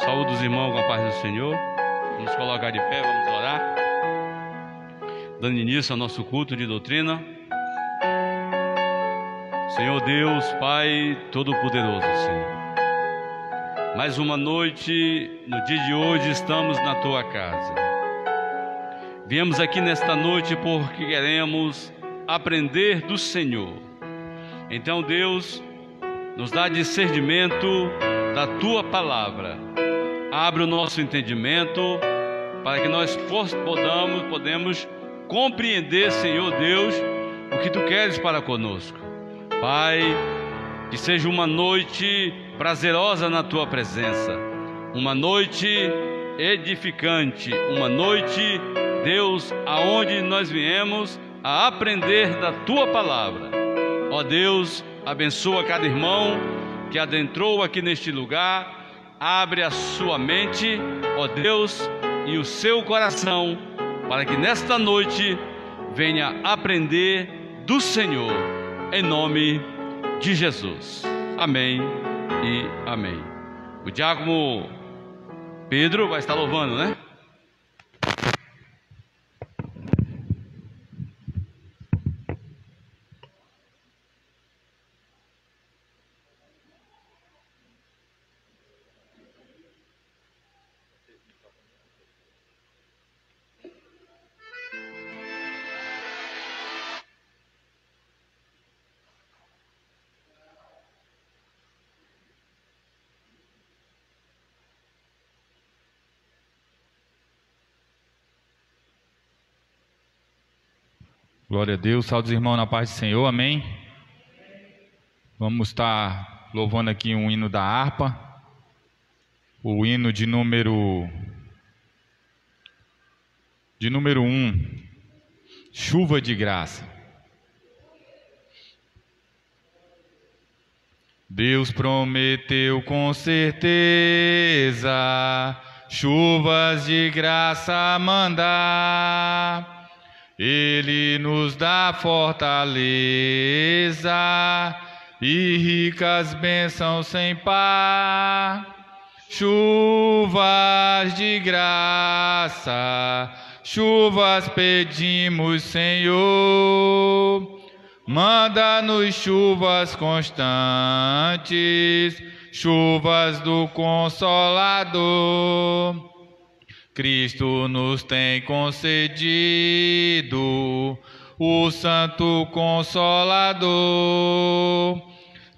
Saúde os irmãos com a paz do Senhor. Vamos colocar de pé, vamos orar, dando início ao nosso culto de doutrina. Senhor Deus, Pai Todo-Poderoso, Senhor, mais uma noite, no dia de hoje estamos na Tua casa. Viemos aqui nesta noite porque queremos aprender do Senhor. Então, Deus, nos dá discernimento da Tua palavra. Abre o nosso entendimento para que nós podemos compreender, Senhor Deus, o que Tu queres para conosco. Pai, que seja uma noite prazerosa na Tua presença, uma noite edificante, uma noite, Deus, aonde nós viemos a aprender da Tua palavra. Ó Deus, abençoa cada irmão que adentrou aqui neste lugar. Abre a sua mente, ó Deus, e o seu coração, para que nesta noite venha aprender do Senhor, em nome de Jesus. Amém e amém. O diácono Pedro vai estar louvando, né? Glória a Deus, saúde os irmãos na paz do Senhor, amém? Vamos estar louvando aqui um hino da harpa, o hino de número 1, Chuva de Graça. Deus prometeu com certeza chuvas de graça mandar. Ele nos dá fortaleza e ricas bênçãos sem par. Chuvas de graça, chuvas pedimos, Senhor. Manda-nos chuvas constantes, chuvas do Consolador. Cristo nos tem concedido o Santo Consolador,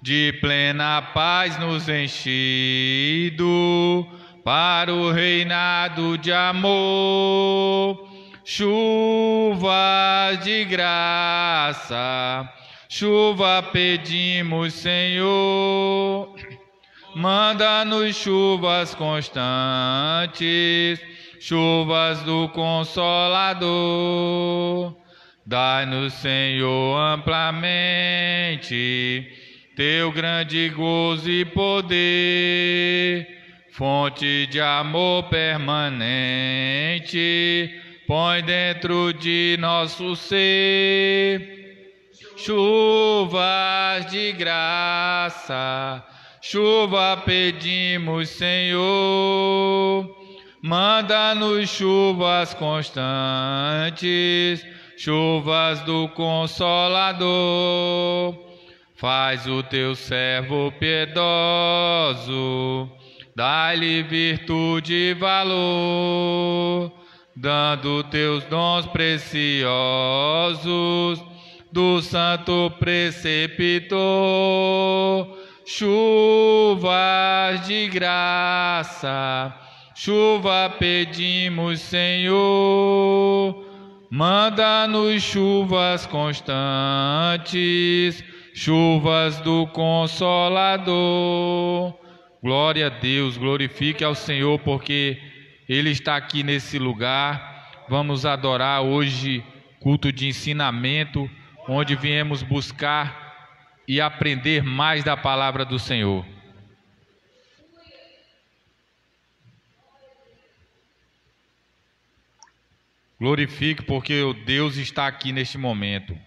de plena paz nos enchido para o reinado de amor. Chuvas de graça, chuva pedimos, Senhor. Manda-nos chuvas constantes, chuvas do Consolador. Dai-nos, Senhor, amplamente Teu grande gozo e poder, fonte de amor permanente, põe dentro de nosso ser. Chuvas de graça, chuva pedimos, Senhor. Manda-nos chuvas constantes, chuvas do Consolador. Faz o Teu servo piedoso, dá-lhe virtude e valor, dando Teus dons preciosos do Santo Preceptor. Chuvas de graça, chuva pedimos, Senhor. Manda-nos chuvas constantes, chuvas do Consolador. Glória a Deus, glorifique ao Senhor, porque Ele está aqui nesse lugar. Vamos adorar hoje, culto de ensinamento, onde viemos buscar e aprender mais da palavra do Senhor. Glorifique, porque o Deus está aqui neste momento.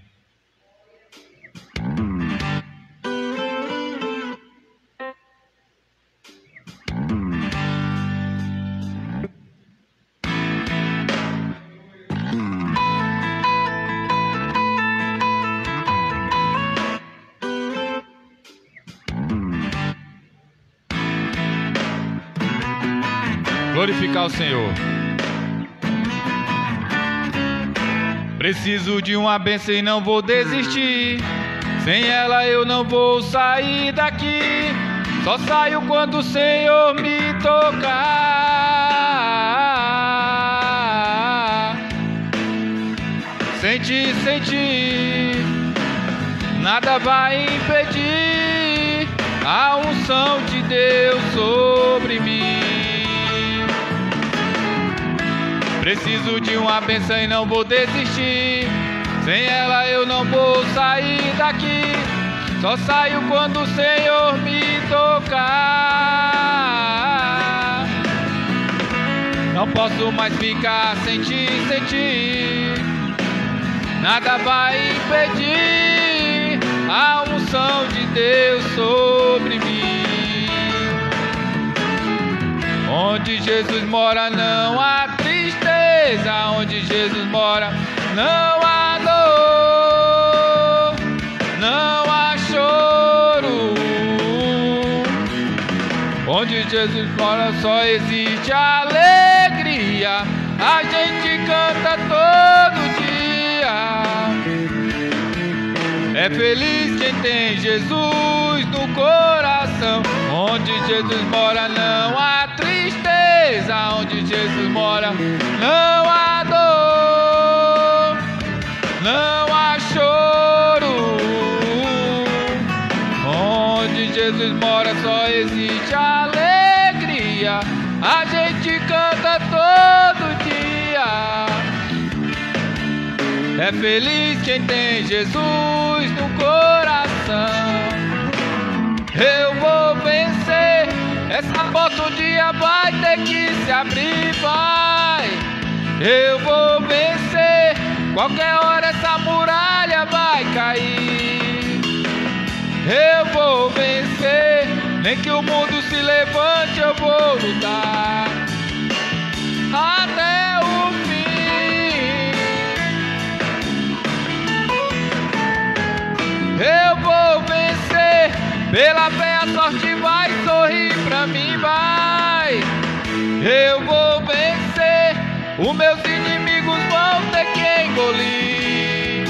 glorificar o Senhor. Preciso de uma bênção e não vou desistir. Sem ela eu não vou sair daqui. Só saio quando o Senhor me tocar. Senti, senti, nada vai impedir a unção de Deus sobre mim. Preciso de uma bênção e não vou desistir. Sem ela eu não vou sair daqui. Só saio quando o Senhor me tocar. Não posso mais ficar sem ti, sem ti. Nada vai impedir a unção de Deus sobre mim. Onde Jesus mora não há tristeza. Onde Jesus mora não há dor, não há choro. Onde Jesus mora só existe alegria. A gente canta todo dia. É feliz quem tem Jesus no coração. Onde Jesus mora não há tristeza. Onde Jesus mora não há dor, não há choro. Onde Jesus mora só existe alegria. A gente canta todo dia. É feliz quem tem Jesus no coração. Eu vou vencer. Essa porta um dia vai ter que se abrir, vai. Eu vou vencer. Qualquer hora essa muralha vai cair. Eu vou vencer. Nem que o mundo se levante, eu vou lutar até o fim. Eu vou vencer. Pela fé a sorte vai sorrir pra mim, vai. Eu vou vencer. Os meus inimigos vão ter que engolir.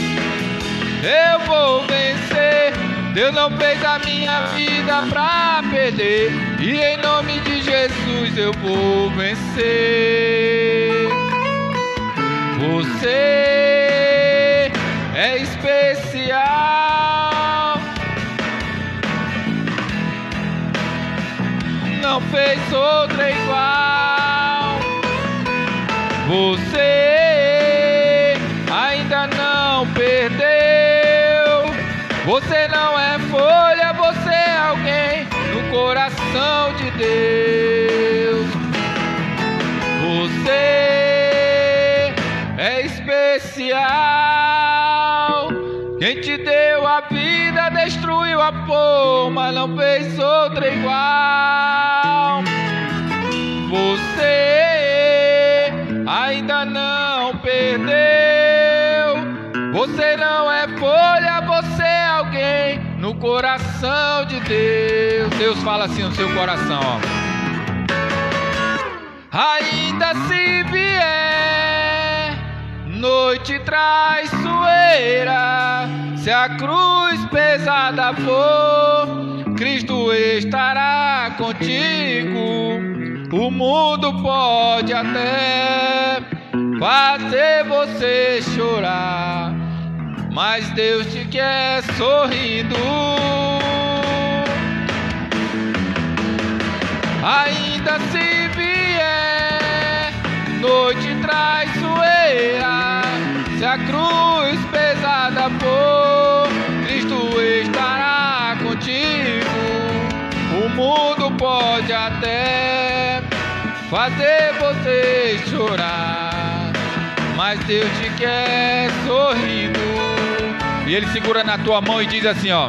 Eu vou vencer. Deus não fez a minha vida pra perder. E em nome de Jesus eu vou vencer. Você é especial. Não fez outra igual. Você ainda não perdeu. Você não é folha, você é alguém no coração de Deus. Você é especial. Quem te deu a vida destruiu a forma, não fez outra igual. Você ainda não perdeu. Você não é folha, você é alguém no coração de Deus. Deus fala assim no seu coração, ó. Ainda se vier noite traiçoeira, se a cruz pesada for, Cristo estará contigo. O mundo pode até fazer você chorar, mas Deus te quer sorrindo. Ainda se vier noite traiçoeira, se a cruz pesada for, Cristo estará contigo. O mundo pode até fazer você chorar, mas Deus te quer sorrindo. E Ele segura na tua mão e diz assim, ó: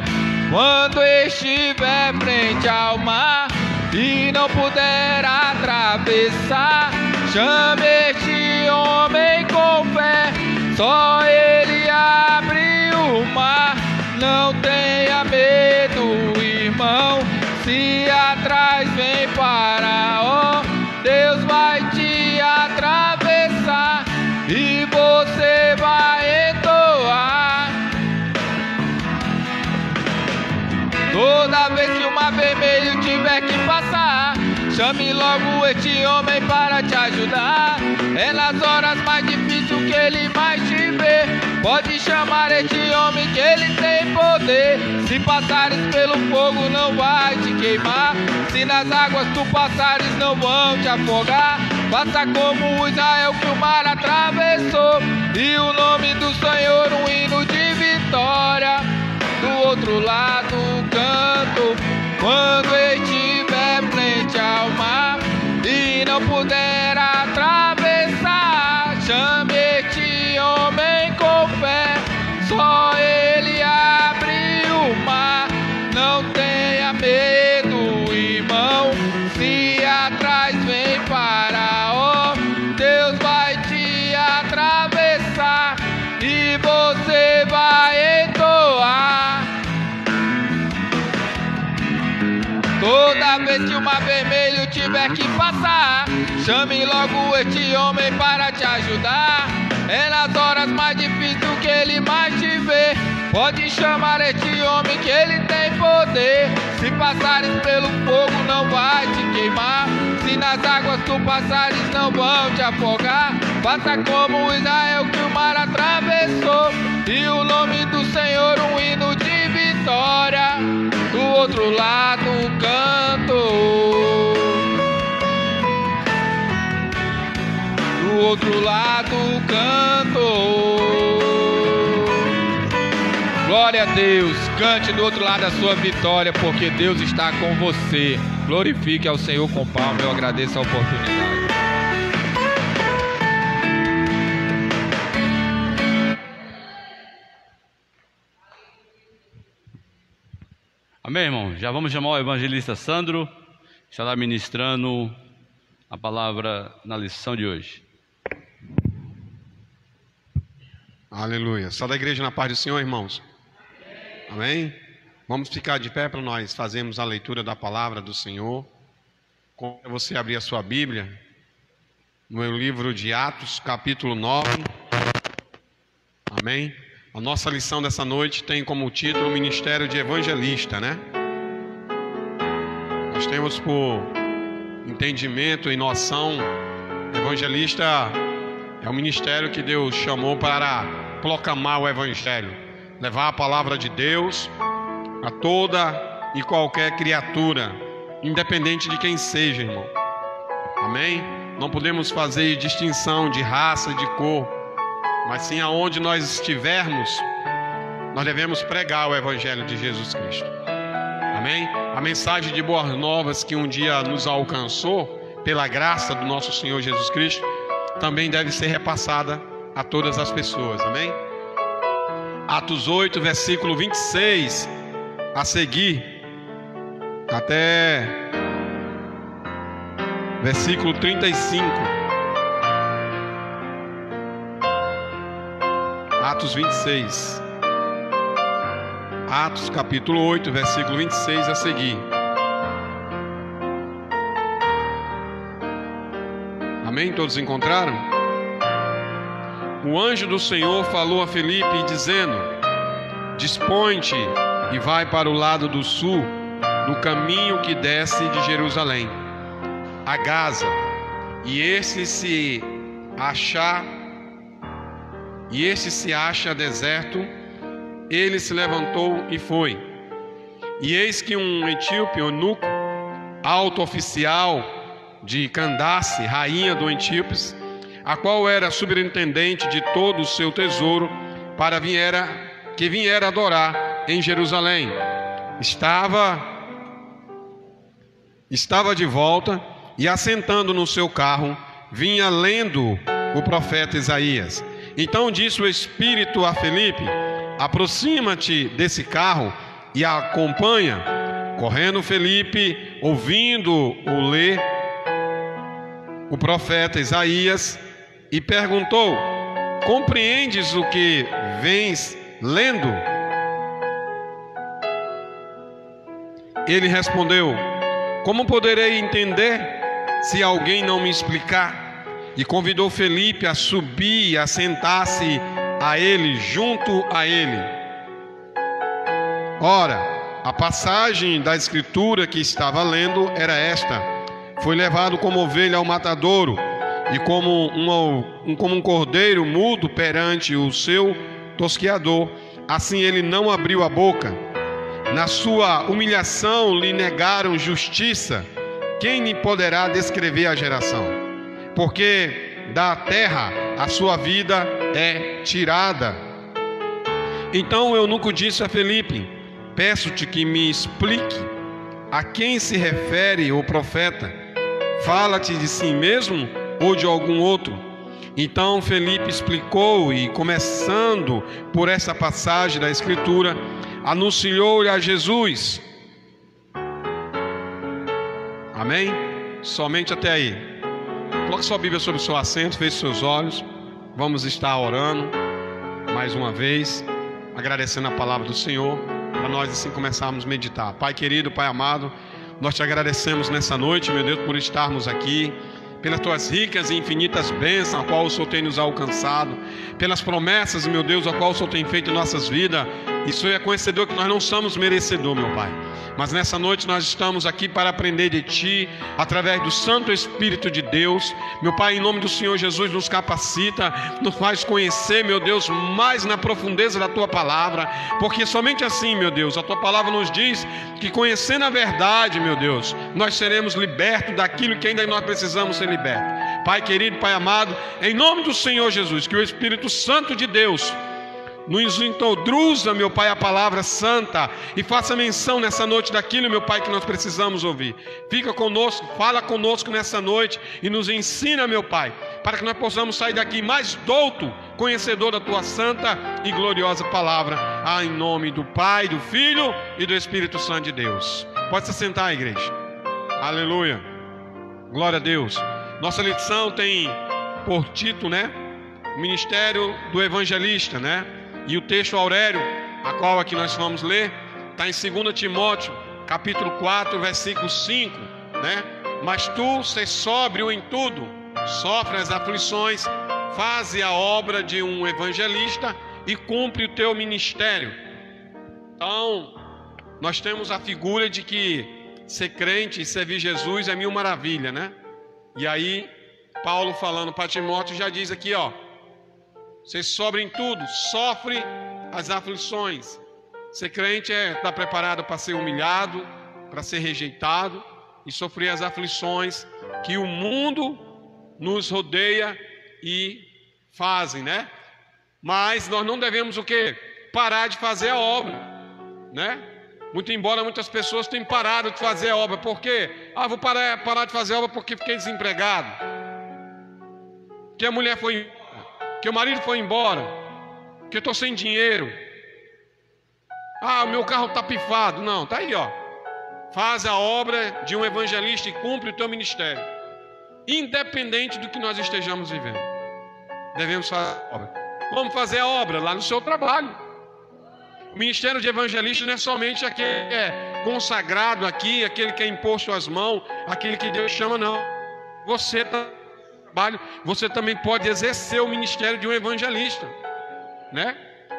quando estiver frente ao mar e não puder atravessar, chame este homem com fé, só ele abre o mar. Não tenha medo, irmão, se atrás vem Faraó, Deus vai Chame logo este homem para te ajudar. É nas horas mais difíceis que ele mais te vê. Pode chamar este homem que ele tem poder. Se passares pelo fogo não vai te queimar. Se nas águas tu passares não vão te afogar. Faça como o Israel que o mar atravessou. E o nome do Senhor um hino de vitória. Do outro lado canto quando estiver frente ao mar e não puder atravessar. Chame este homem com fé, só ele abre o mar. Não tenha medo, irmão, se atrás vem Faraó, Deus vai te atravessar e você vai entoar. Toda vez que o mar vermelho tiver que passar, chame logo este homem para te ajudar. É nas horas mais difíceis que ele mais te vê. Pode chamar este homem que ele tem poder. Se passares pelo fogo não vai te queimar. Se nas águas tu passares não vão te afogar. Faça como o Israel que o mar atravessou. E o nome do Senhor um hino de vitória. Do outro lado canto. Do outro lado canto. Glória a Deus, cante do outro lado a sua vitória, porque Deus está com você. Glorifique ao Senhor com palmas, eu agradeço a oportunidade. Amém, irmão? Já vamos chamar o evangelista Sandro, que estará ministrando a palavra na lição de hoje. Aleluia. Só da igreja na paz do Senhor, irmãos. Amém? Vamos ficar de pé para nós fazermos a leitura da palavra do Senhor. Quando você abrir a sua Bíblia, no livro de Atos, capítulo 9. Amém? A nossa lição dessa noite tem como título Ministério de Evangelista, né? Nós temos por entendimento e noção, evangelista é o ministério que Deus chamou para proclamar o Evangelho, levar a palavra de Deus a toda e qualquer criatura, independente de quem seja, irmão. Amém? Não podemos fazer distinção de raça, de cor, mas sim aonde nós estivermos, nós devemos pregar o Evangelho de Jesus Cristo. Amém? A mensagem de boas novas que um dia nos alcançou, pela graça do nosso Senhor Jesus Cristo, também deve ser repassada a todas as pessoas. Amém? Atos 8, versículo 26 a seguir, até versículo 35. Atos 26. Atos capítulo 8, versículo 26 a seguir. Amém? Todos encontraram? O anjo do Senhor falou a Filipe dizendo: dispõe-te e vai para o lado do sul, no caminho que desce de Jerusalém a Gaza, e este se acha deserto. Ele se levantou e foi. E eis que um etíope eunuco, alto oficial de Candace, rainha do Etíopes, a qual era superintendente de todo o seu tesouro, que viera adorar em Jerusalém, estava de volta e, assentando no seu carro, vinha lendo o profeta Isaías. Então disse o Espírito a Filipe: aproxima-te desse carro e a acompanha. Correndo Filipe, ouvindo-o ler o profeta Isaías, e perguntou: compreendes o que vens lendo? Ele respondeu: como poderei entender se alguém não me explicar? E convidou Filipe a subir e a sentar-se a ele, junto a ele. Ora, a passagem da escritura que estava lendo era esta: foi levado como ovelha ao matadouro, e como um cordeiro mudo perante o seu tosqueador, assim ele não abriu a boca. Na sua humilhação lhe negaram justiça. Quem lhe poderá descrever a geração? Porque da terra a sua vida é tirada. Então o eunuco disse a Felipe: peço-te que me explique a quem se refere o profeta. Fala-te de si mesmo ou de algum outro? Então Felipe explicou, e começando por essa passagem da Escritura, anunciou-lhe a Jesus. Amém? Somente até aí. Coloque sua Bíblia sobre o seu assento, feche seus olhos. Vamos estar orando mais uma vez, agradecendo a palavra do Senhor, para nós assim começarmos a meditar. Pai querido, Pai amado, nós te agradecemos nessa noite, meu Deus, por estarmos aqui, pelas tuas ricas e infinitas bênçãos, a qual o Senhor tem nos alcançado, pelas promessas, meu Deus, a qual o Senhor tem feito em nossas vidas. Isso é conhecedor que nós não somos merecedor, meu Pai. Mas nessa noite nós estamos aqui para aprender de Ti, através do Santo Espírito de Deus. Meu Pai, em nome do Senhor Jesus, nos capacita, nos faz conhecer, meu Deus, mais na profundeza da Tua palavra, porque somente assim, meu Deus, a Tua palavra nos diz que conhecendo a verdade, meu Deus, nós seremos libertos daquilo que ainda nós precisamos ser libertos. Pai querido, Pai amado, em nome do Senhor Jesus, que o Espírito Santo de Deus nos introduza, meu Pai, a palavra santa, e faça menção nessa noite daquilo, meu Pai, que nós precisamos ouvir. Fica conosco, fala conosco nessa noite e nos ensina, meu Pai, para que nós possamos sair daqui mais douto, conhecedor da Tua santa e gloriosa palavra, em nome do Pai, do Filho e do Espírito Santo de Deus. Pode se sentar, igreja. Aleluia. Glória a Deus. Nossa lição tem por título, o ministério do evangelista, E o texto Aurélio, a qual aqui nós vamos ler, está em 2 Timóteo, capítulo 4, versículo 5, Mas tu, ser sóbrio em tudo, sofre as aflições, faze a obra de um evangelista e cumpre o teu ministério. Então, nós temos a figura de que ser crente e servir Jesus é mil maravilha, E aí, Paulo falando para Timóteo já diz aqui, ser sóbrio em tudo, sofre as aflições. Ser crente é estar preparado para ser humilhado, para ser rejeitado e sofrer as aflições que o mundo nos rodeia e fazem, Mas nós não devemos o quê? Parar de fazer a obra, Muito embora muitas pessoas tenham parado de fazer a obra. Por quê? Vou parar de fazer a obra porque fiquei desempregado, porque a mulher foi embora, que o marido foi embora, que eu estou sem dinheiro, o meu carro está pifado. Não, está aí, faz a obra de um evangelista e cumpre o teu ministério, independente do que nós estejamos vivendo. Devemos fazer a obra. Vamos fazer a obra lá no seu trabalho. O ministério de evangelista não é somente aquele que é consagrado aqui, aquele que é imposto às mãos, aquele que Deus chama, não. Você também pode exercer o ministério de um evangelista,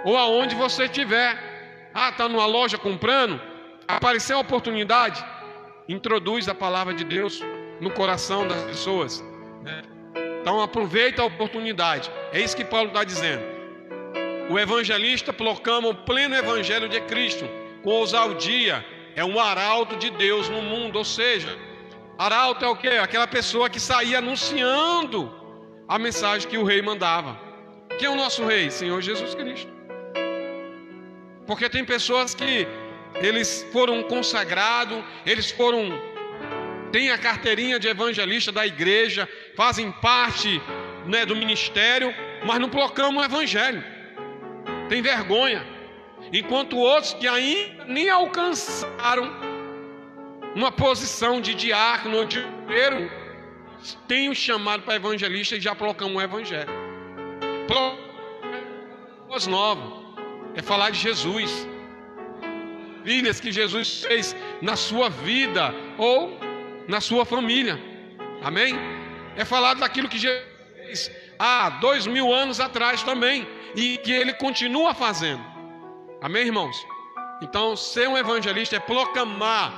Ou aonde você estiver. Está numa loja comprando, apareceu a oportunidade, introduz a palavra de Deus no coração das pessoas, Então aproveita a oportunidade. É isso que Paulo está dizendo. O evangelista proclama o pleno evangelho de Cristo com ousadia, é um arauto de Deus no mundo, ou seja, arauto é o quê? Aquela pessoa que saía anunciando a mensagem que o rei mandava. Quem é o nosso rei? Senhor Jesus Cristo. Porque tem pessoas que eles foram consagrados, têm a carteirinha de evangelista da igreja, fazem parte do ministério, mas não proclamam o evangelho. Tem vergonha. Enquanto outros que ainda nem alcançaram uma posição de diácono ou de obreiro, tem o chamado para evangelista e já proclamam o evangelho. Boas novas é falar de Jesus, maravilhas que Jesus fez na sua vida ou na sua família. Amém? É falar daquilo que Jesus fez há 2000 anos atrás também e que Ele continua fazendo. Amém, irmãos? Então, ser um evangelista é proclamar,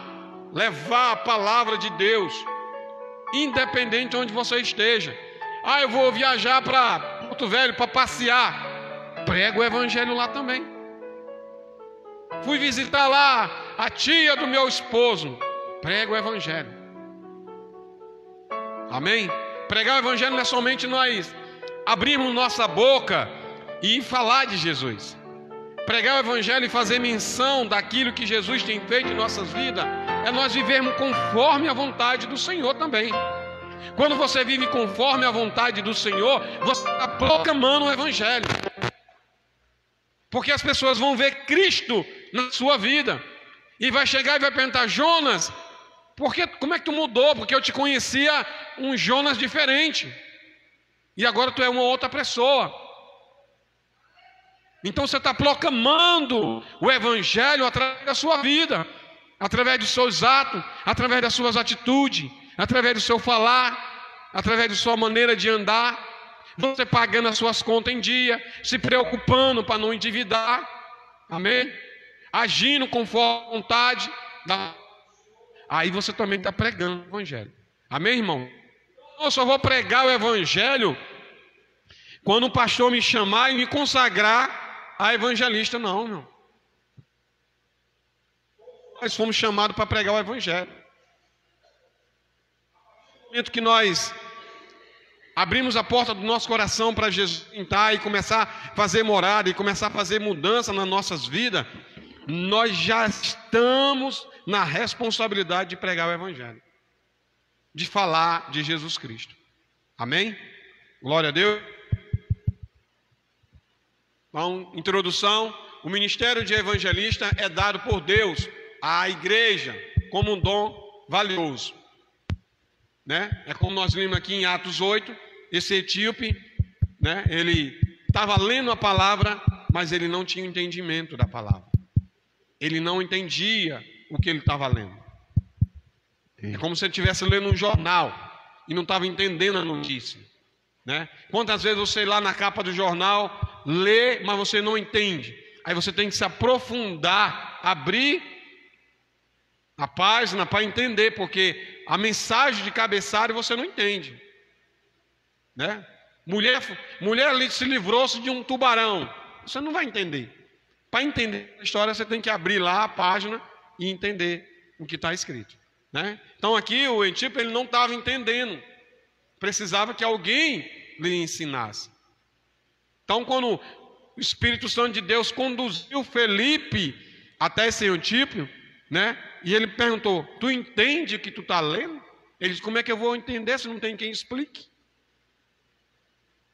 levar a palavra de Deus independente de onde você esteja. Ah, eu vou viajar para Porto Velho para passear. Prega o evangelho lá também. Fui visitar lá a tia do meu esposo. Prega o evangelho. Amém? Pregar o evangelho não é somente nós abrirmos nossa boca e falar de Jesus. Pregar o evangelho e fazer menção daquilo que Jesus tem feito em nossas vidas é nós vivermos conforme a vontade do Senhor também. Quando você vive conforme a vontade do Senhor, você está proclamando o evangelho. Porque as pessoas vão ver Cristo na sua vida. E vai chegar e vai perguntar: Jonas, como é que tu mudou? Porque eu te conhecia um Jonas diferente. E agora tu é uma outra pessoa. Então você está proclamando o evangelho através da sua vida, através dos seus atos, através das suas atitudes, através do seu falar, através da sua maneira de andar. Você pagando as suas contas em dia, se preocupando para não endividar. Amém? Agindo conforme a vontade da... Aí você também está pregando o evangelho. Amém, irmão? Eu só vou pregar o evangelho quando o pastor me chamar e me consagrar a evangelista. Não, irmão. Nós fomos chamados para pregar o evangelho. No momento que nós abrimos a porta do nosso coração para Jesus entrar e começar a fazer morada e começar a fazer mudança nas nossas vidas, nós já estamos na responsabilidade de pregar o evangelho, de falar de Jesus Cristo. Amém? Glória a Deus. Então, introdução: o ministério de evangelista é dado por Deus à igreja como um dom valioso, né? É como nós lemos aqui em Atos 8, esse etíope, né? Ele estava lendo a palavra, mas ele não tinha entendimento da palavra. Ele não entendia o que ele estava lendo. É como se ele estivesse lendo um jornal e não estava entendendo a notícia, né? Quantas vezes você lá na capa do jornal lê, mas você não entende? Aí você tem que se aprofundar, abrir a página para entender, porque a mensagem de cabeçalho você não entende, né? Mulher ali se livrou-se de um tubarão. Você não vai entender. Para entender a história, você tem que abrir lá a página e entender o que está escrito, né? Então aqui o etíope ele não estava entendendo. Precisava que alguém lhe ensinasse. Então quando o Espírito Santo de Deus conduziu Felipe até esse etíope, né? E ele perguntou: tu entende o que tu está lendo? Ele disse: como é que eu vou entender se não tem quem explique?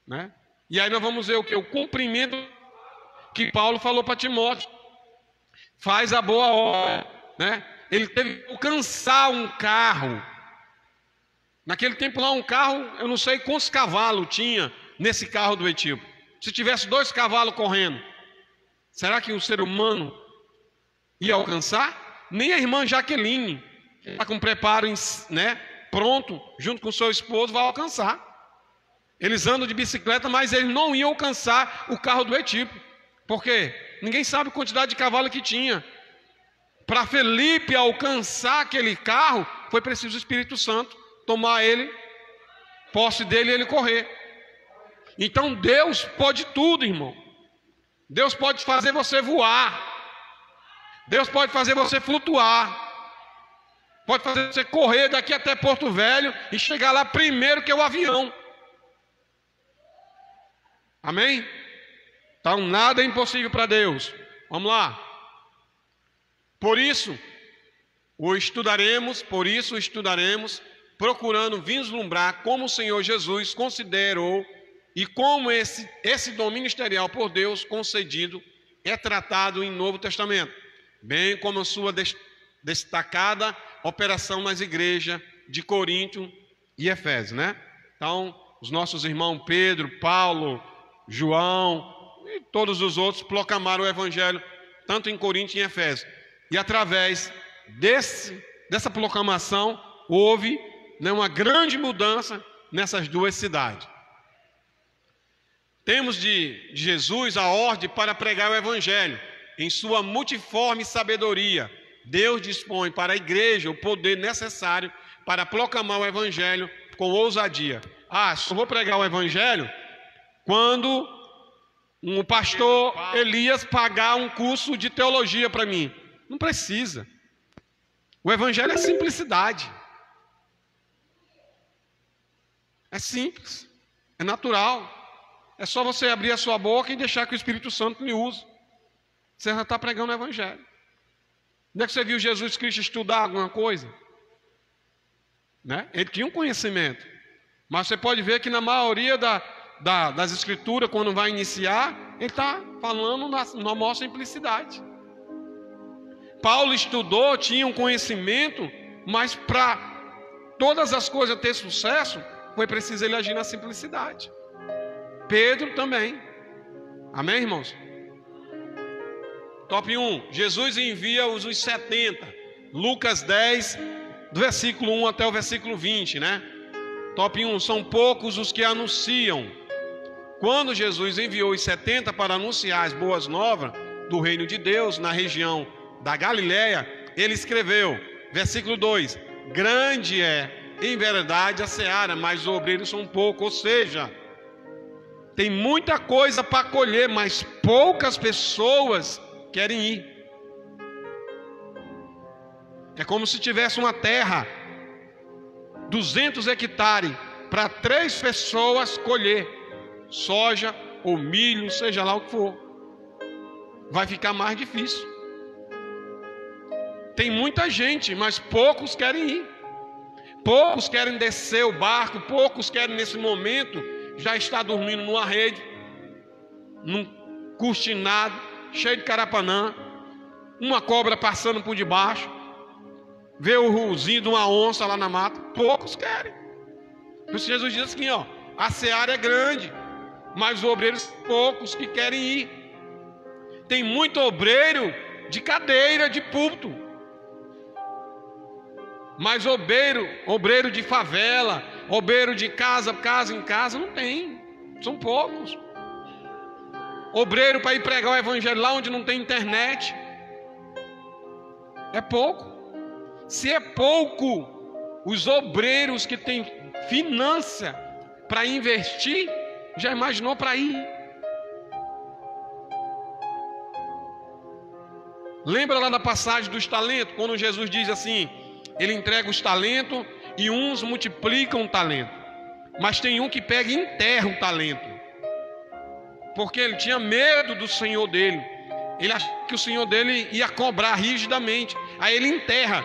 Né? E aí nós vamos ver o que? O cumprimento que Paulo falou para Timóteo: faz a boa obra, né? Ele teve que alcançar um carro. Naquele tempo lá, um carro, eu não sei quantos cavalos tinha nesse carro do etíope. Se tivesse 2 cavalos correndo, será que o ser humano ia alcançar? Nem a irmã Jaqueline, que está com preparo, né, pronto, junto com o seu esposo, vai alcançar. Eles andam de bicicleta, mas eles não iam alcançar o carro do etíope. Por quê? Ninguém sabe a quantidade de cavalo que tinha. Para Felipe alcançar aquele carro, foi preciso o Espírito Santo tomar ele, posse dele e ele correr. Então Deus pode tudo, irmão. Deus pode fazer você voar. Deus pode fazer você flutuar. Pode fazer você correr daqui até Porto Velho e chegar lá primeiro que o avião. Amém? Então nada é impossível para Deus. Vamos lá. Por isso estudaremos, procurando vislumbrar como o Senhor Jesus considerou e como esse dom ministerial por Deus concedido é tratado em Novo Testamento, bem como a sua destacada operação nas igrejas de Corinto e Efésios, né? Então, os nossos irmãos Pedro, Paulo, João e todos os outros proclamaram o evangelho tanto em Corinto e em Efésios. E através dessa proclamação houve, né, uma grande mudança nessas 2 cidades. Temos de Jesus a ordem para pregar o evangelho em sua multiforme sabedoria. Deus dispõe para a igreja o poder necessário para proclamar o evangelho com ousadia. Só vou pregar o evangelho quando um pastor Elias pagar um curso de teologia para mim. Não precisa. O evangelho é simplicidade. É simples, é natural. É só você abrir a sua boca e deixar que o Espírito Santo lhe use. Você já está pregando o evangelho. Onde é que você viu Jesus Cristo estudar alguma coisa? Né? Ele tinha um conhecimento. Mas você pode ver que na maioria das escrituras, quando vai iniciar, ele está falando na maior simplicidade. Paulo estudou, tinha um conhecimento, mas para todas as coisas ter sucesso, foi preciso ele agir na simplicidade. Pedro também. Amém, irmãos? Top 1. Jesus envia os 70. Lucas 10, do versículo 1 até o versículo 20, né? Top 1. São poucos os que anunciam. Quando Jesus enviou os 70 para anunciar as boas novas do reino de Deus na região da Galileia, ele escreveu, versículo 2: grande é, em verdade, a seara, mas os obreiros são poucos. Ou seja, tem muita coisa para colher, mas poucas pessoas querem ir. É como se tivesse uma terra, 200 hectares, para 3 pessoas colher soja ou milho, seja lá o que for. Vai ficar mais difícil. Tem muita gente, mas poucos querem ir. Poucos querem descer o barco, poucos querem nesse momento já estar dormindo numa rede, num cortinado, cheio de carapanã, uma cobra passando por debaixo, ver o ruzinho de uma onça lá na mata. Poucos querem. Por isso Jesus diz assim, a seara é grande, mas os obreiros poucos que querem ir. Tem muito obreiro de cadeira, de púlpito, mas obreiro de favela, obreiro de casa em casa, não tem. São poucos. Obreiro para ir pregar o evangelho lá onde não tem internet, é pouco. Se é pouco, os obreiros que têm finança para investir, já imaginou para ir? Lembra lá da passagem dos talentos, quando Jesus diz assim, ele entrega os talentos e uns multiplicam o talento, mas tem um que pega e enterra o talento, porque ele tinha medo do senhor dele. Ele achava que o senhor dele ia cobrar rigidamente, aí ele enterra.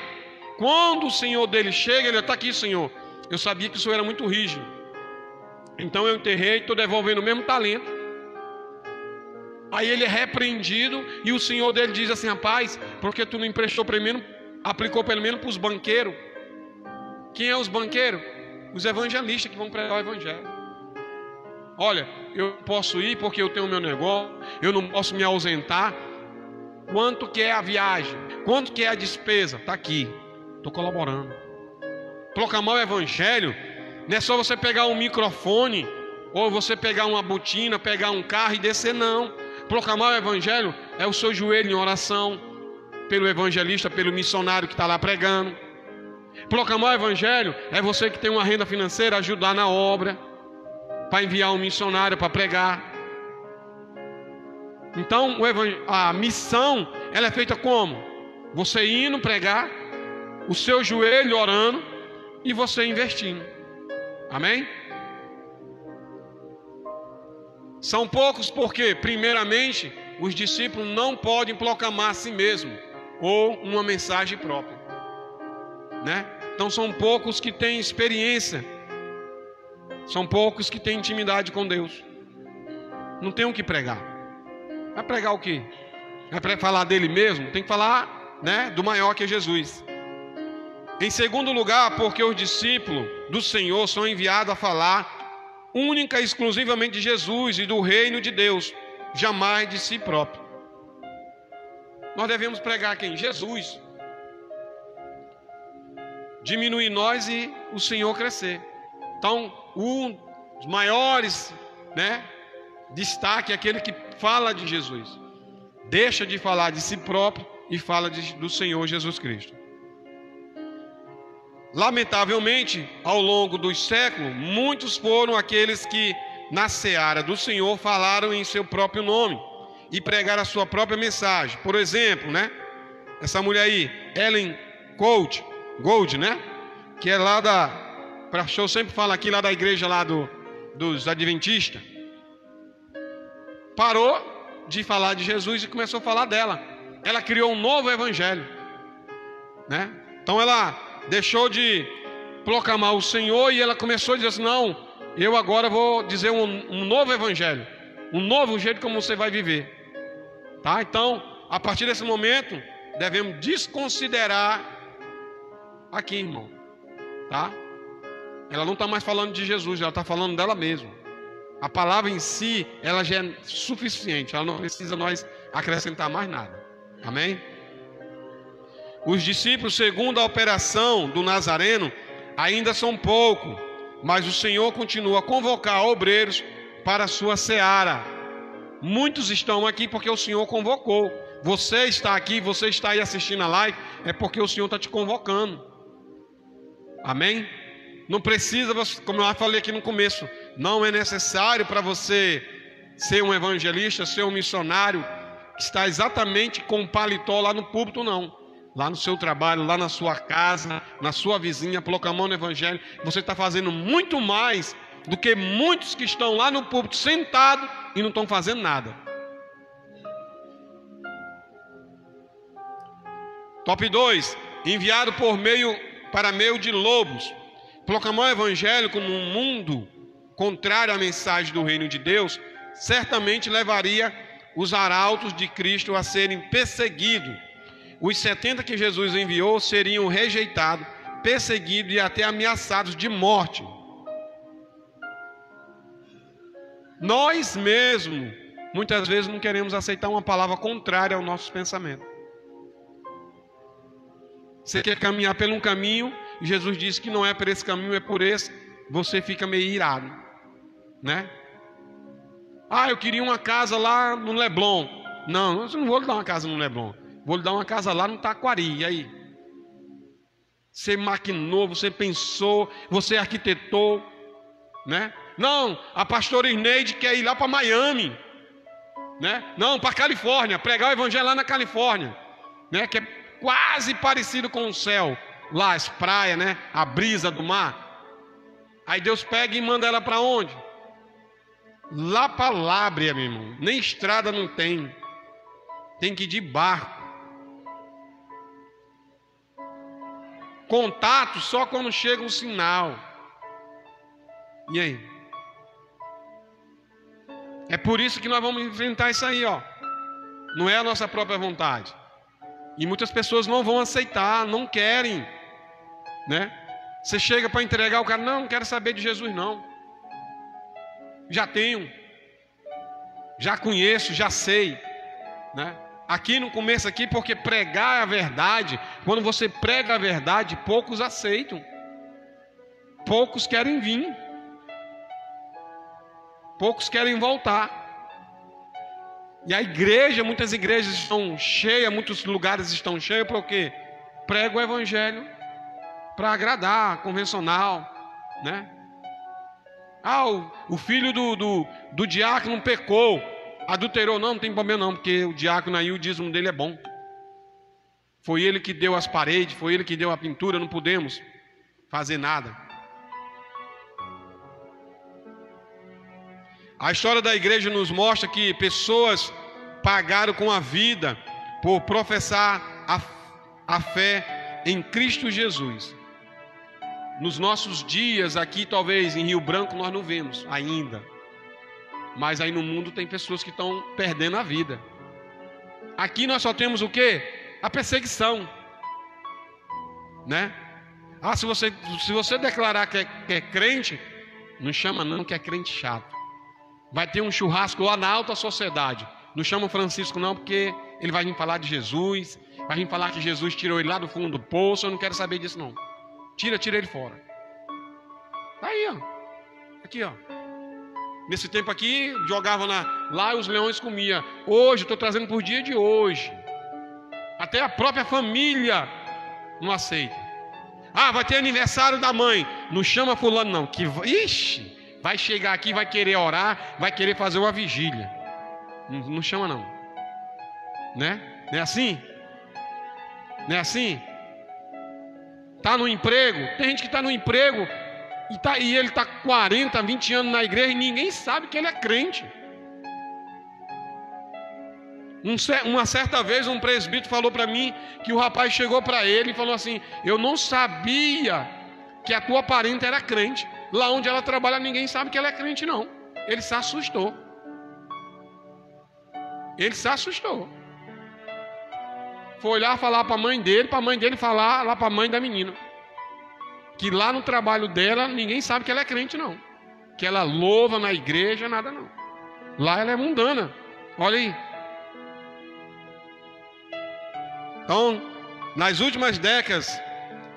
Quando o senhor dele chega, ele está aqui, senhor, eu sabia que o senhor era muito rígido, então eu enterrei e estou devolvendo o mesmo talento. Aí ele é repreendido e o senhor dele diz assim, rapaz, porque tu não emprestou primeiro, aplicou pelo menos para os banqueiros. Quem é os banqueiros? Os evangelistas que vão pregar o evangelho. Olha, eu posso ir porque eu tenho o meu negócio, eu não posso me ausentar. Quanto que é a viagem? Quanto que é a despesa? Está aqui, estou colaborando. Proclamar o evangelho não é só você pegar um microfone, ou você pegar uma botina, pegar um carro e descer, não. Proclamar o evangelho é o seu joelho em oração pelo evangelista, pelo missionário que está lá pregando. Proclamar o evangelho é você que tem uma renda financeira, ajudar na obra, para enviar um missionário para pregar. Então a missão, ela é feita como? Você indo pregar, o seu joelho orando e você investindo. Amém? São poucos porque, primeiramente, os discípulos não podem proclamar a si mesmo ou uma mensagem própria, né? Então são poucos que têm experiência, são poucos que têm intimidade com Deus. Não tem o que pregar. Vai pregar o quê? Vai falar dele mesmo? Tem que falar, né, do maior que é Jesus. Em segundo lugar, porque os discípulos do Senhor são enviados a falar única e exclusivamente de Jesus e do reino de Deus, jamais de si próprio. Nós devemos pregar quem? Jesus. Diminuir nós e o Senhor crescer. Então, um dos maiores, né, destaque é aquele que fala de Jesus. Deixa de falar de si próprio e fala do Senhor Jesus Cristo. Lamentavelmente, ao longo dos séculos, muitos foram aqueles que, na seara do Senhor, falaram em seu próprio nome e pregaram a sua própria mensagem. Por exemplo, né? Essa mulher aí, Ellen Gold, né? Que é lá da... pastor sempre fala aqui lá da igreja lá dos Adventistas. Parou de falar de Jesus e começou a falar dela. Ela criou um novo evangelho, né? Então ela deixou de proclamar o Senhor e ela começou a dizer assim: não, eu agora vou dizer um novo evangelho, um novo jeito como você vai viver, tá? Então, a partir desse momento, devemos desconsiderar aqui, irmão, tá? Ela não está mais falando de Jesus, ela está falando dela mesma. A palavra em si, ela já é suficiente, ela não precisa nós acrescentar mais nada. Amém? Os discípulos, segundo a operação do Nazareno, ainda são poucos, mas o Senhor continua a convocar obreiros para a sua seara. Muitos estão aqui porque o Senhor convocou. Você está aqui, você está aí assistindo a live, é porque o Senhor está te convocando. Amém? Não precisa, como eu falei aqui no começo, não é necessário para você ser um evangelista, ser um missionário, que está exatamente com o paletó lá no púlpito, não. Lá no seu trabalho, lá na sua casa, na sua vizinha, proclamando o evangelho. Você está fazendo muito mais do que muitos que estão lá no púlpito sentados e não estão fazendo nada. Top 2. Enviado para meio de lobos. Proclamar o evangelho como um mundo contrário à mensagem do reino de Deus, certamente levaria os arautos de Cristo a serem perseguidos. Os 70 que Jesus enviou seriam rejeitados, perseguidos e até ameaçados de morte. Nós mesmos, muitas vezes, não queremos aceitar uma palavra contrária ao nosso pensamento. Você quer caminhar por um caminho, e Jesus disse que não é por esse caminho, é por esse, você fica meio irado, né? Ah, eu queria uma casa lá no Leblon. Não, eu não vou lhe dar uma casa no Leblon. Vou lhe dar uma casa lá no Taquari. E aí? Você maquinou, você pensou, você arquitetou, né? Não, a pastora Irneide quer ir lá para Miami, né? Não, para Califórnia, pregar o evangelho lá na Califórnia, né? Que é quase parecido com o céu, lá as praias, né? A brisa do mar. Aí Deus pega e manda ela para onde? Lá para Lábrea, meu irmão. Nem estrada não tem. Tem que ir de barco. Contato só quando chega um sinal. E aí? É por isso que nós vamos enfrentar isso aí, ó. Não é a nossa própria vontade. E muitas pessoas não vão aceitar, não querem, né? Você chega para entregar, o cara, não quero saber de Jesus não. Já tenho, já conheço, já sei, né? Aqui no começo aqui, porque pregar a verdade, quando você prega a verdade, poucos aceitam, poucos querem vir, poucos querem voltar. E a igreja, muitas igrejas estão cheias, muitos lugares estão cheios, porque prega o evangelho para agradar, convencional, né? Ah, o filho do diácono pecou, adulterou. Não tem problema não, porque o diácono aí, o dízimo dele é bom. Foi ele que deu as paredes, foi ele que deu a pintura, não podemos fazer nada. A história da igreja nos mostra que pessoas pagaram com a vida por professar a fé em Cristo Jesus. Nos nossos dias aqui, talvez em Rio Branco, nós não vemos ainda. Mas aí no mundo tem pessoas que estão perdendo a vida. Aqui nós só temos o quê? A perseguição, né? Ah, se você declarar que é crente, não chama não, que é crente chato. Vai ter um churrasco lá na alta sociedade. Não chama o Francisco não, porque ele vai vir falar de Jesus, vai vir falar que Jesus tirou ele lá do fundo do poço. Eu não quero saber disso não. Tira ele fora. Tá aí, ó. Aqui, ó. Nesse tempo aqui, jogava lá e os leões comiam. Hoje, estou trazendo por dia de hoje. Até a própria família não aceita. Ah, vai ter aniversário da mãe. Não chama fulano não, que vai chegar aqui, vai querer orar, vai querer fazer uma vigília. Não chama não. Né? Não é assim? Não é assim? Está no emprego, tem gente que está no emprego e ele está 40, 20 anos na igreja e ninguém sabe que ele é crente. Uma certa vez um presbítero falou para mim que o rapaz chegou para ele e falou assim: eu não sabia que a tua parente era crente. Lá onde ela trabalha ninguém sabe que ela é crente não. Ele se assustou. Ele se assustou. Foi olhar falar para a mãe dele falar lá para a mãe da menina. Que lá no trabalho dela, ninguém sabe que ela é crente não. Que ela louva na igreja, nada não. Lá ela é mundana. Olha aí. Então, nas últimas décadas,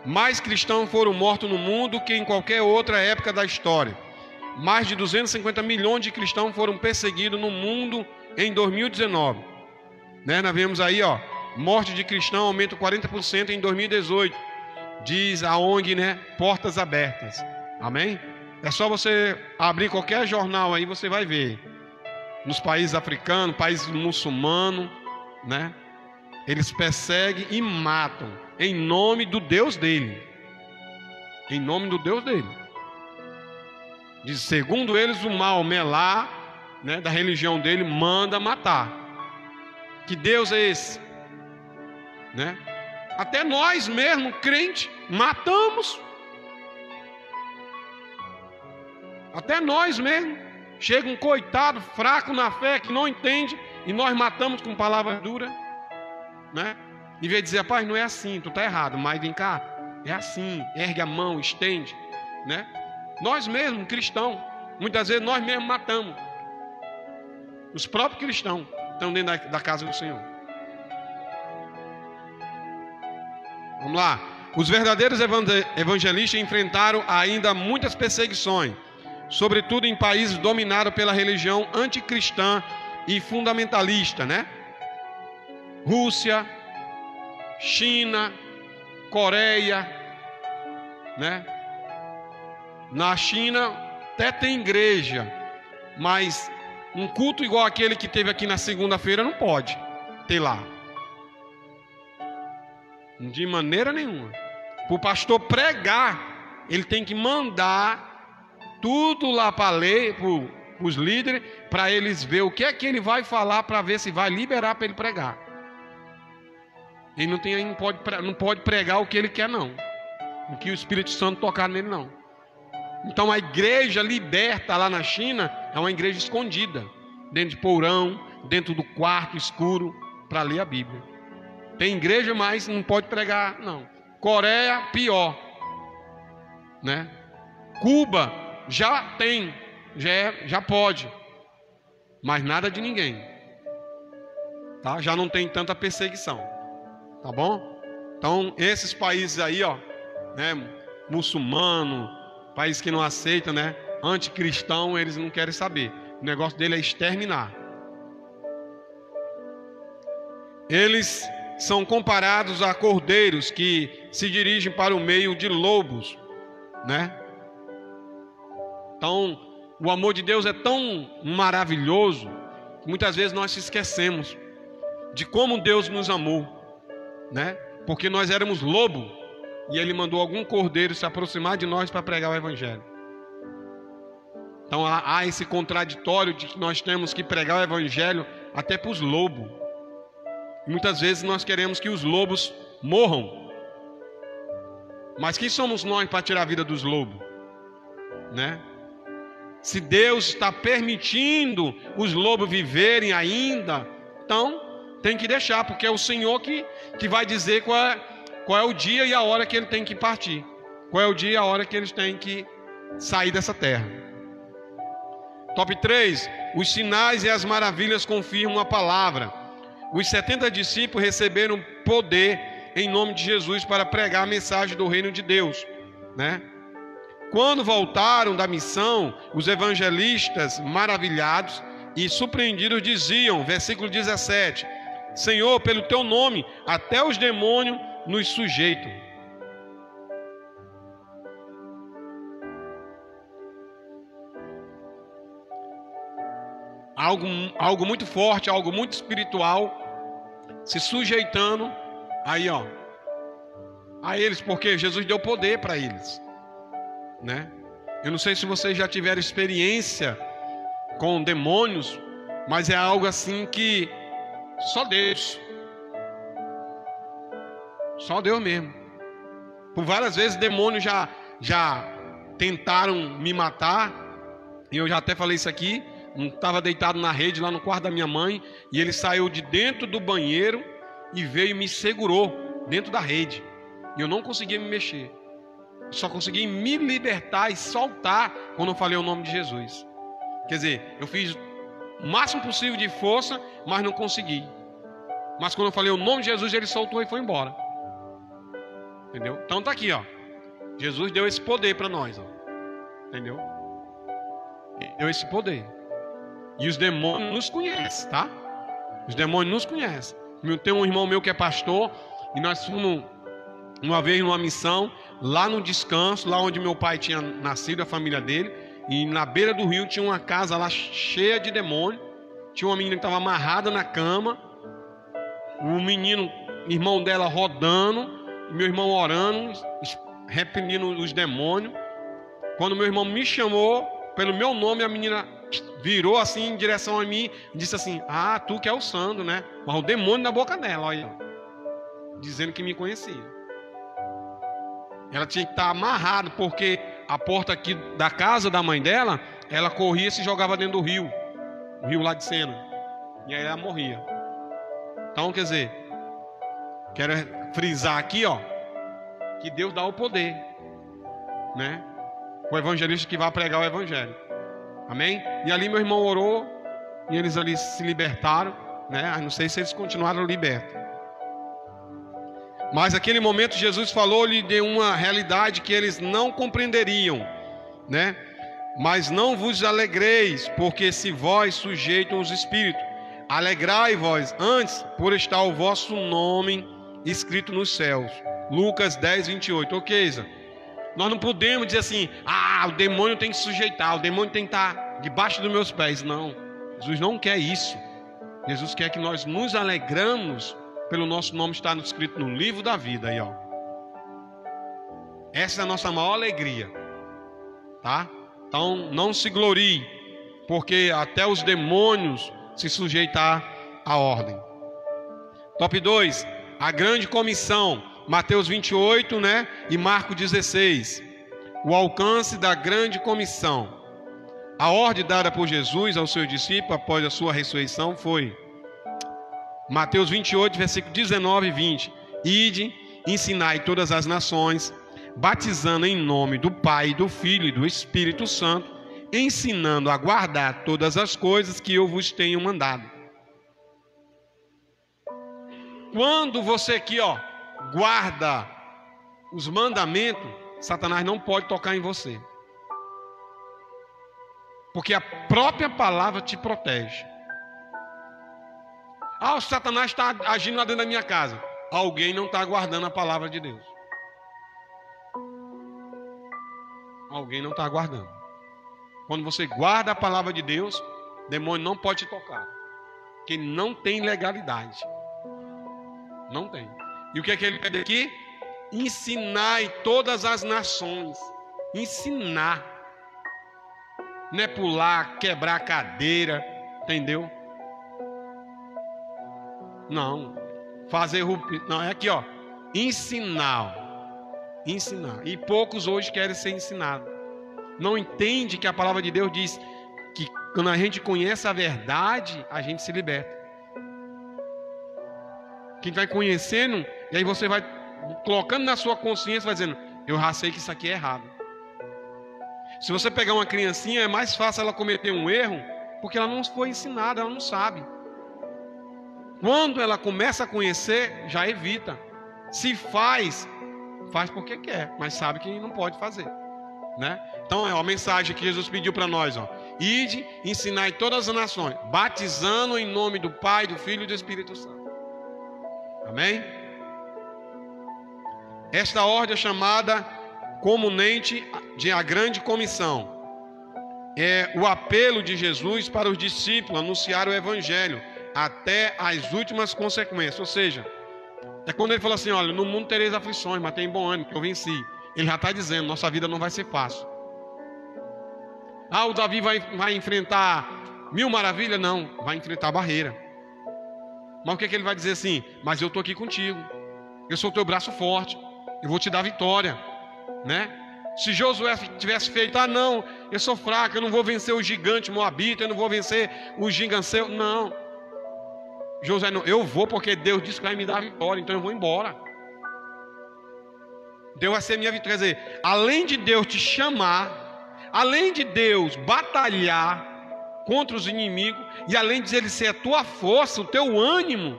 mais cristãos foram mortos no mundo que em qualquer outra época da história. Mais de 250 milhões de cristãos foram perseguidos no mundo em 2019. Né? Nós vemos aí, ó. Morte de cristão aumenta 40% em 2018. Diz a ONG, né? Portas Abertas. Amém? É só você abrir qualquer jornal aí, você vai ver. Nos países africanos, países muçulmanos, né? Eles perseguem e matam em nome do Deus dele. Em nome do Deus dele. Diz, segundo eles, o Maomé lá, né, da religião dele, manda matar. Que Deus é esse? Né? Até nós mesmo, crente, matamos. Até nós mesmo. Chega um coitado fraco na fé que não entende e nós matamos com palavras duras, né? Em vez de dizer, rapaz, não é assim, tu está errado, mas vem cá, é assim, ergue a mão, estende, né? Nós mesmos, cristãos, muitas vezes nós mesmos matamos. Os próprios cristãos estão dentro da casa do Senhor. Vamos lá. Os verdadeiros evangelistas enfrentaram ainda muitas perseguições, sobretudo em países dominados pela religião anticristã e fundamentalista, né? Rússia, China, Coreia, né? Na China até tem igreja, mas um culto igual aquele que teve aqui na segunda-feira não pode ter lá. De maneira nenhuma. Para o pastor pregar, ele tem que mandar tudo lá para ler, para os líderes, para eles ver o que é que ele vai falar, para ver se vai liberar para ele pregar. Ele não pode pregar o que ele quer não, o que o Espírito Santo tocar nele não. Então a igreja liberta lá na China é uma igreja escondida, dentro de porão, dentro do quarto escuro, para ler a Bíblia. Tem igreja, mas não pode pregar não. Coreia, pior, né? Cuba já tem, já pode, mas nada de ninguém, tá? Já não tem tanta perseguição, tá bom? Então esses países aí, ó, né, muçulmano, país que não aceita, né, anticristão, eles não querem saber. O negócio dele é exterminar. Eles são comparados a cordeiros que se dirigem para o meio de lobos, né? Então, o amor de Deus é tão maravilhoso que muitas vezes nós se esquecemos de como Deus nos amou, né? Porque nós éramos lobo e Ele mandou algum cordeiro se aproximar de nós para pregar o Evangelho. Então há esse contraditório de que nós temos que pregar o Evangelho até para os lobos. Muitas vezes nós queremos que os lobos morram. Mas quem somos nós para tirar a vida dos lobos? Né? Se Deus está permitindo os lobos viverem ainda, então tem que deixar, porque é o Senhor que vai dizer qual é o dia e a hora que Ele tem que partir. Qual é o dia e a hora que eles têm que sair dessa terra. Top 3. Os sinais e as maravilhas confirmam a palavra. Os 70 discípulos receberam poder em nome de Jesus para pregar a mensagem do reino de Deus, né? Quando voltaram da missão, os evangelistas, maravilhados e surpreendidos, diziam, versículo 17: Senhor, pelo teu nome, até os demônios nos sujeitam. algo muito forte, algo muito espiritual, se sujeitando aí, ó, a eles, porque Jesus deu poder para eles, né? Eu não sei se vocês já tiveram experiência com demônios, mas é algo assim que só Deus mesmo. Por várias vezes demônios já tentaram me matar, e eu já até falei isso aqui. Estava deitado na rede lá no quarto da minha mãe, e ele saiu de dentro do banheiro e veio e me segurou dentro da rede, e eu não conseguia me mexer. Só consegui me libertar e soltar quando eu falei o nome de Jesus. Quer dizer, eu fiz o máximo possível de força, mas não consegui. Mas quando eu falei o nome de Jesus, ele soltou e foi embora. Entendeu? Então tá aqui, ó. Jesus deu esse poder para nós, ó. Entendeu? Ele deu esse poder. E os demônios nos conhecem, tá? Os demônios nos conhecem. Tem um irmão meu que é pastor, e nós fomos uma vez numa missão, lá no Descanso, lá onde meu pai tinha nascido, a família dele, e na beira do rio tinha uma casa lá cheia de demônio. Tinha uma menina que estava amarrada na cama, o menino, irmão dela, rodando, e meu irmão orando, repelindo os demônios. Quando meu irmão me chamou pelo meu nome, a menina virou assim em direção a mim e disse assim: ah, tu que é o Sandro, né? Mas o demônio na boca dela, olha, dizendo que me conhecia. Ela tinha que estar amarrada, porque a porta aqui da casa da mãe dela, ela corria e se jogava dentro do rio, o rio lá de Sena, e aí ela morria. Então, quer dizer, quero frisar aqui, ó, que Deus dá o poder, né? O evangelista que vai pregar o evangelho. Amém? E ali meu irmão orou, e eles ali se libertaram, né? Não sei se eles continuaram libertos. Mas naquele momento Jesus falou-lhe de uma realidade que eles não compreenderiam, né? Mas não vos alegreis, porque se vós sujeitam os espíritos, alegrai-vos antes por estar o vosso nome escrito nos céus. Lucas 10, 28. Ok, Isa? Nós não podemos dizer assim: ah, o demônio tem que se sujeitar, o demônio tem que estar debaixo dos meus pés. Não, Jesus não quer isso. Jesus quer que nós nos alegramos pelo nosso nome estar escrito no livro da vida aí, ó. Essa é a nossa maior alegria, tá? Então não se glorie, porque até os demônios se sujeitar à ordem. Top 2, a grande comissão, Mateus 28, né? E Marcos 16. O alcance da grande comissão. A ordem dada por Jesus aos seus discípulos após a sua ressurreição foi: Mateus 28, versículo 19 e 20. Ide, ensinai todas as nações, batizando em nome do Pai, do Filho e do Espírito Santo, ensinando a guardar todas as coisas que eu vos tenho mandado. Quando você aqui, ó, guarda os mandamentos, Satanás não pode tocar em você. Porque a própria palavra te protege. Ah, o Satanás está agindo lá dentro da minha casa. Alguém não está guardando a palavra de Deus. Alguém não está guardando. Quando você guarda a palavra de Deus, o demônio não pode te tocar. Porque não tem legalidade. Não tem. E o que é que ele pede aqui? Ensinai todas as nações. Ensinar. Não é pular, quebrar a cadeira. Entendeu? Não, fazer não, é aqui, ó, ensinar. E poucos hoje querem ser ensinados. Não entende que a palavra de Deus diz que quando a gente conhece a verdade, a gente se liberta. Quem vai conhecendo, e aí você vai colocando na sua consciência, vai dizendo: eu já sei que isso aqui é errado. Se você pegar uma criancinha, é mais fácil ela cometer um erro, porque ela não foi ensinada, ela não sabe. Quando ela começa a conhecer, já evita. Se faz porque quer, mas sabe que não pode fazer, né? Então é a mensagem que Jesus pediu para nós, ó. Ide, ensinai todas as nações, batizando em nome do Pai, do Filho e do Espírito Santo. Amém? Esta ordem é chamada comunmente de a grande comissão. é o apelo de Jesus para os discípulos anunciar o evangelho até as últimas consequências. Ou seja, é quando ele fala assim: olha, no mundo tereis aflições, mas tem bom ânimo, que eu venci. Ele já está dizendo, nossa vida não vai ser fácil. Ah, o Davi vai enfrentar 1000 maravilhas? Não, vai enfrentar barreira. Mas o que é que ele vai dizer assim? Mas eu estou aqui contigo, eu sou o teu braço forte, eu vou te dar vitória, né? Se Josué tivesse feito: ah não, eu sou fraco, eu não vou vencer o gigante moabita, eu não vou vencer o giganceu. Não, Josué não, eu vou porque Deus disse que vai me dar a vitória, então eu vou embora. Deus vai ser minha vitória. Quer dizer, além de Deus te chamar, além de Deus batalhar contra os inimigos, e além de Ele ser a tua força, o teu ânimo,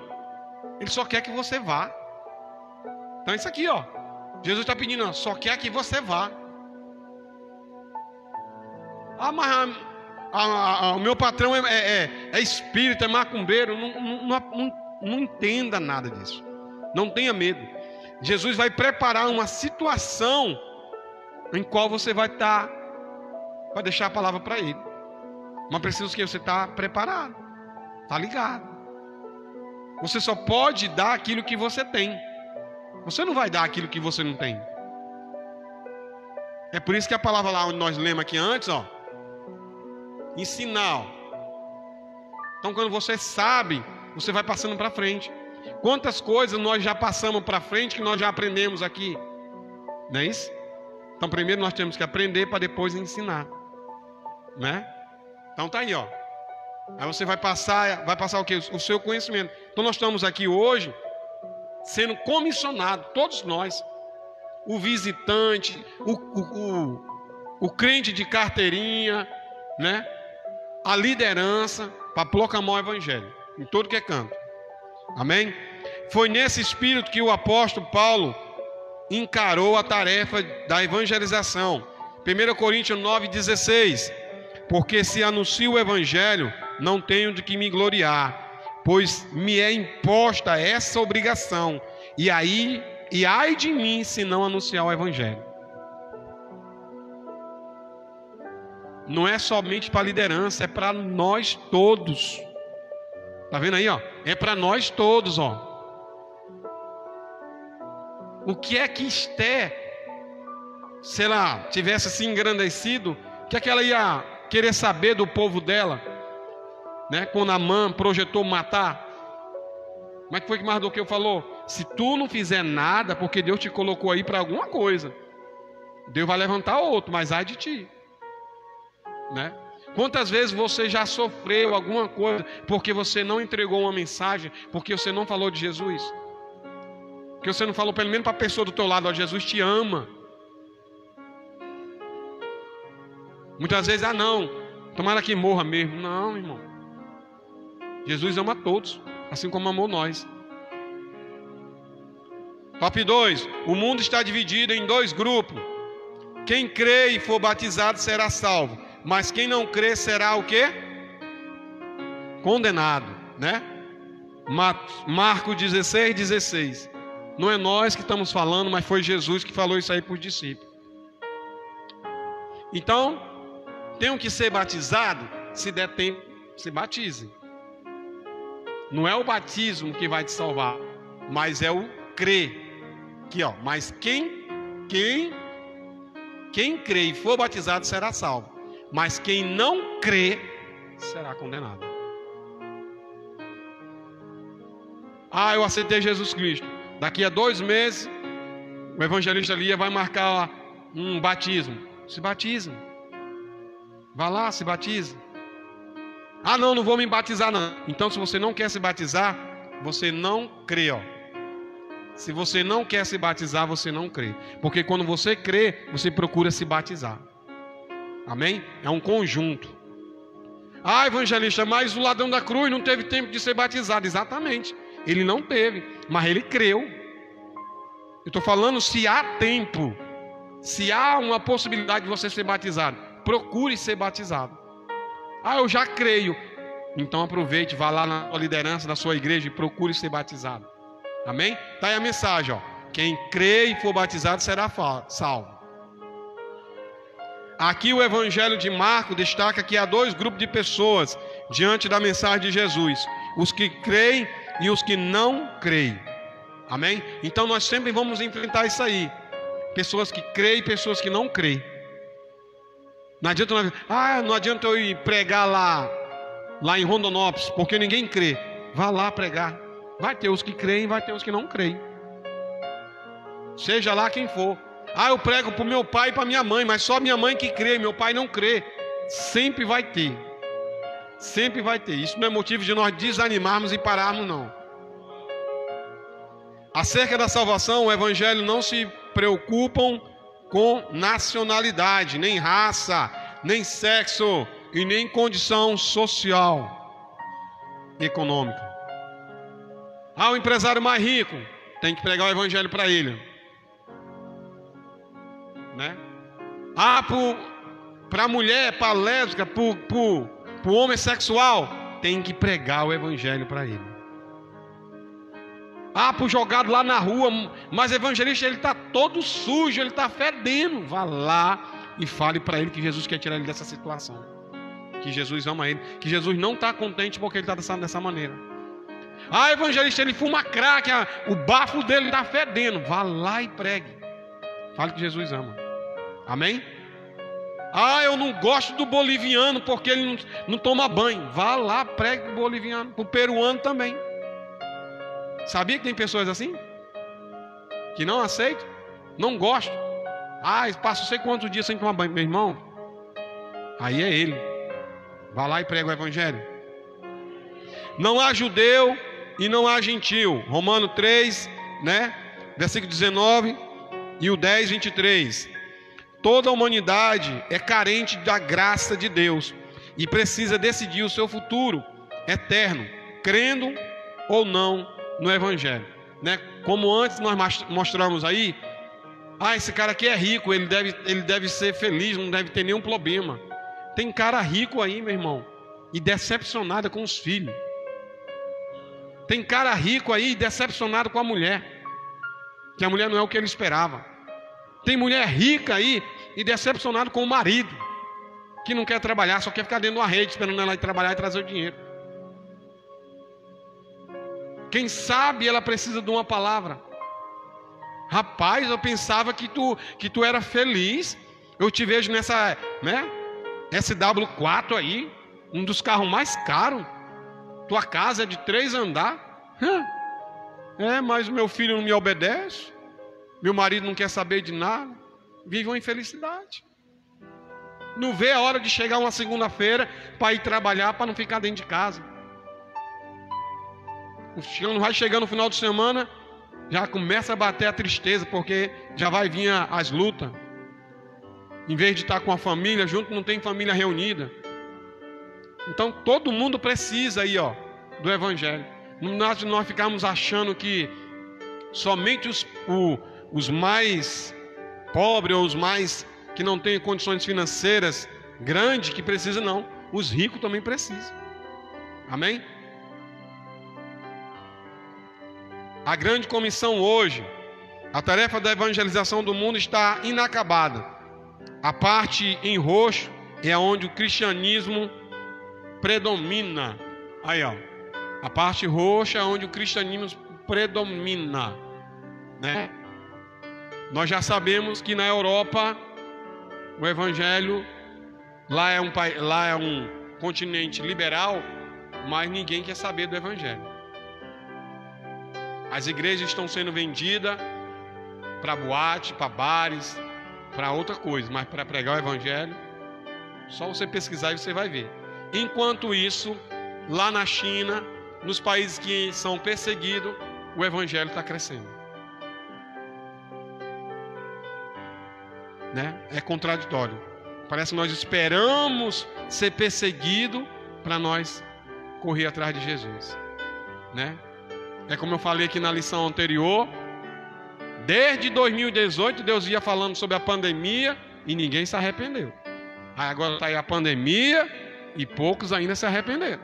Ele só quer que você vá. Então isso aqui, ó, Jesus está pedindo, ó, só quer que você vá. Ah, mas o meu patrão é espírita, é macumbeiro. Não entenda nada disso. Não tenha medo. Jesus vai preparar uma situação em qual você vai deixar a palavra para Ele. Mas precisa que você está preparado, está ligado. Você só pode dar aquilo que você tem. Você não vai dar aquilo que você não tem. É por isso que a palavra lá onde nós lemos aqui antes, ó, ensinar. Então quando você sabe, você vai passando para frente. Quantas coisas nós já passamos para frente que nós já aprendemos aqui, não é isso? Então primeiro nós temos que aprender para depois ensinar, né? Então tá aí, ó. Aí você vai passar o quê? O seu conhecimento. Então nós estamos aqui hoje sendo comissionados, todos nós, o visitante, o crente de carteirinha, né? A liderança, para proclamar o evangelho em todo que é canto. Amém? Foi nesse espírito que o apóstolo Paulo encarou a tarefa da evangelização. 1 Coríntios 9,16: porque se anuncio o evangelho, não tenho de que me gloriar, pois me é imposta essa obrigação, e ai de mim se não anunciar o evangelho. Não é somente para a liderança, é para nós todos. Tá vendo aí, ó? É para nós todos, ó. O que é que Esté, se ela tivesse se engrandecido, o que é que ela ia querer saber do povo dela, né? Quando Amã projetou matar, como é que foi que Mardoqueu falou? Se tu não fizer nada, porque Deus te colocou aí para alguma coisa, Deus vai levantar outro, mas ai de ti, né? Quantas vezes você já sofreu alguma coisa porque você não entregou uma mensagem, porque você não falou de Jesus, porque você não falou pelo menos para a pessoa do teu lado: ó, Jesus te ama. Muitas vezes, ah não, tomara que morra mesmo. Não, irmão, Jesus ama todos, assim como amou nós. Top 2: o mundo está dividido em 2 grupos. Quem crê e for batizado será salvo, mas quem não crê será o quê? Condenado, né? Marcos 16:16. Não é nós que estamos falando, mas foi Jesus que falou isso aí para os discípulos. Então, tenham que ser batizados, se der tempo, se batizem. Não é o batismo que vai te salvar, mas é o crer. Aqui, ó, mas quem crê e for batizado será salvo, mas quem não crê será condenado. Ah, eu aceitei Jesus Cristo. Daqui a 2 meses, o evangelista ali vai marcar um batismo. Se batize. Vá lá, se batize. Ah, não vou me batizar não. Então, se você não quer se batizar, você não crê, ó. Se você não quer se batizar, você não crê. Porque quando você crê, você procura se batizar. Amém? É um conjunto. Ah, evangelista, mas o ladrão da cruz não teve tempo de ser batizado. Exatamente. Ele não teve, mas ele creu. Eu estou falando se há tempo. Se há uma possibilidade de você ser batizado, procure ser batizado. Ah, eu já creio. Então aproveite, vá lá na sua liderança, na sua igreja e procure ser batizado. Amém? Está aí a mensagem, ó. Quem crê e for batizado será salvo. Aqui o Evangelho de Marcos destaca que há dois grupos de pessoas diante da mensagem de Jesus: os que creem e os que não creem. Amém? Então nós sempre vamos enfrentar isso aí. Pessoas que creem e pessoas que não creem. Não adianta eu ir pregar lá em Rondonópolis, porque ninguém crê. Vá lá pregar. Vai ter os que creem e vai ter os que não creem. Seja lá quem for. Eu prego para o meu pai e para minha mãe, mas só minha mãe que crê, meu pai não crê. Sempre vai ter. Sempre vai ter. Isso não é motivo de nós desanimarmos e pararmos, não. Acerca da salvação, o Evangelho não se preocupam com nacionalidade, nem raça, nem sexo e nem condição social, econômica. O empresário mais rico, tem que pregar o Evangelho para ele, né? Para a mulher, para a lésbica, para o homossexual, tem que pregar o Evangelho para ele. Para o jogado lá na rua, mas o evangelista, ele está todo sujo, ele está fedendo. Vá lá e fale para ele que Jesus quer tirar ele dessa situação, que Jesus ama ele, que Jesus não está contente porque ele está dessa maneira. Evangelista, ele fuma crack, o bafo dele está fedendo. Vá lá e pregue, fale que Jesus ama. Amém? Eu não gosto do boliviano porque ele não toma banho. Vá lá, pregue para o boliviano, para o peruano também. Sabia que tem pessoas assim? Que não aceitam? Não gostam? Passa não sei quantos dias sem tomar banho. Meu irmão, aí é ele. Vá lá e prega o Evangelho. Não há judeu e não há gentil. Romanos 3, né? Versículo 19 e o 10, 23. Toda a humanidade é carente da graça de Deus e precisa decidir o seu futuro eterno, crendo ou não no Evangelho, né? Como antes nós mostramos aí, esse cara aqui é rico, ele deve ser feliz, não deve ter nenhum problema. Tem cara rico aí, meu irmão, e decepcionado com os filhos. Tem cara rico aí e decepcionado com a mulher, que a mulher não é o que ele esperava. Tem mulher rica aí e decepcionado com o marido, que não quer trabalhar, só quer ficar dentro de uma rede esperando ela ir trabalhar e trazer o dinheiro. Quem sabe ela precisa de uma palavra. Rapaz, eu pensava que tu era feliz. Eu te vejo nessa, né, SW4 aí, um dos carros mais caros. Tua casa é de 3 andares. Mas meu filho não me obedece. Meu marido não quer saber de nada. Vive uma infelicidade. Não vê a hora de chegar uma segunda-feira para ir trabalhar, para não ficar dentro de casa. Vai chegando no final de semana, já começa a bater a tristeza, porque já vai vir as lutas. Em vez de estar com a família junto, não tem família reunida. Então todo mundo precisa aí, do Evangelho. Nós ficamos achando que somente os mais pobres ou os mais que não têm condições financeiras grandes que precisam, não. Os ricos também precisam. Amém? A grande comissão hoje, a tarefa da evangelização do mundo está inacabada. A parte em roxo é onde o cristianismo predomina. Aí, a parte roxa é onde o cristianismo predomina, né? Nós já sabemos que na Europa o evangelho lá é um continente liberal, mas ninguém quer saber do evangelho. As igrejas estão sendo vendidas para boate, para bares, para outra coisa, mas para pregar o Evangelho, só você pesquisar e você vai ver. Enquanto isso, lá na China, nos países que são perseguidos, o Evangelho está crescendo. Né? É contraditório. Parece que nós esperamos ser perseguidos para nós correr atrás de Jesus, né? É como eu falei aqui na lição anterior, desde 2018 Deus ia falando sobre a pandemia e ninguém se arrependeu. Aí agora está aí a pandemia e poucos ainda se arrependeram.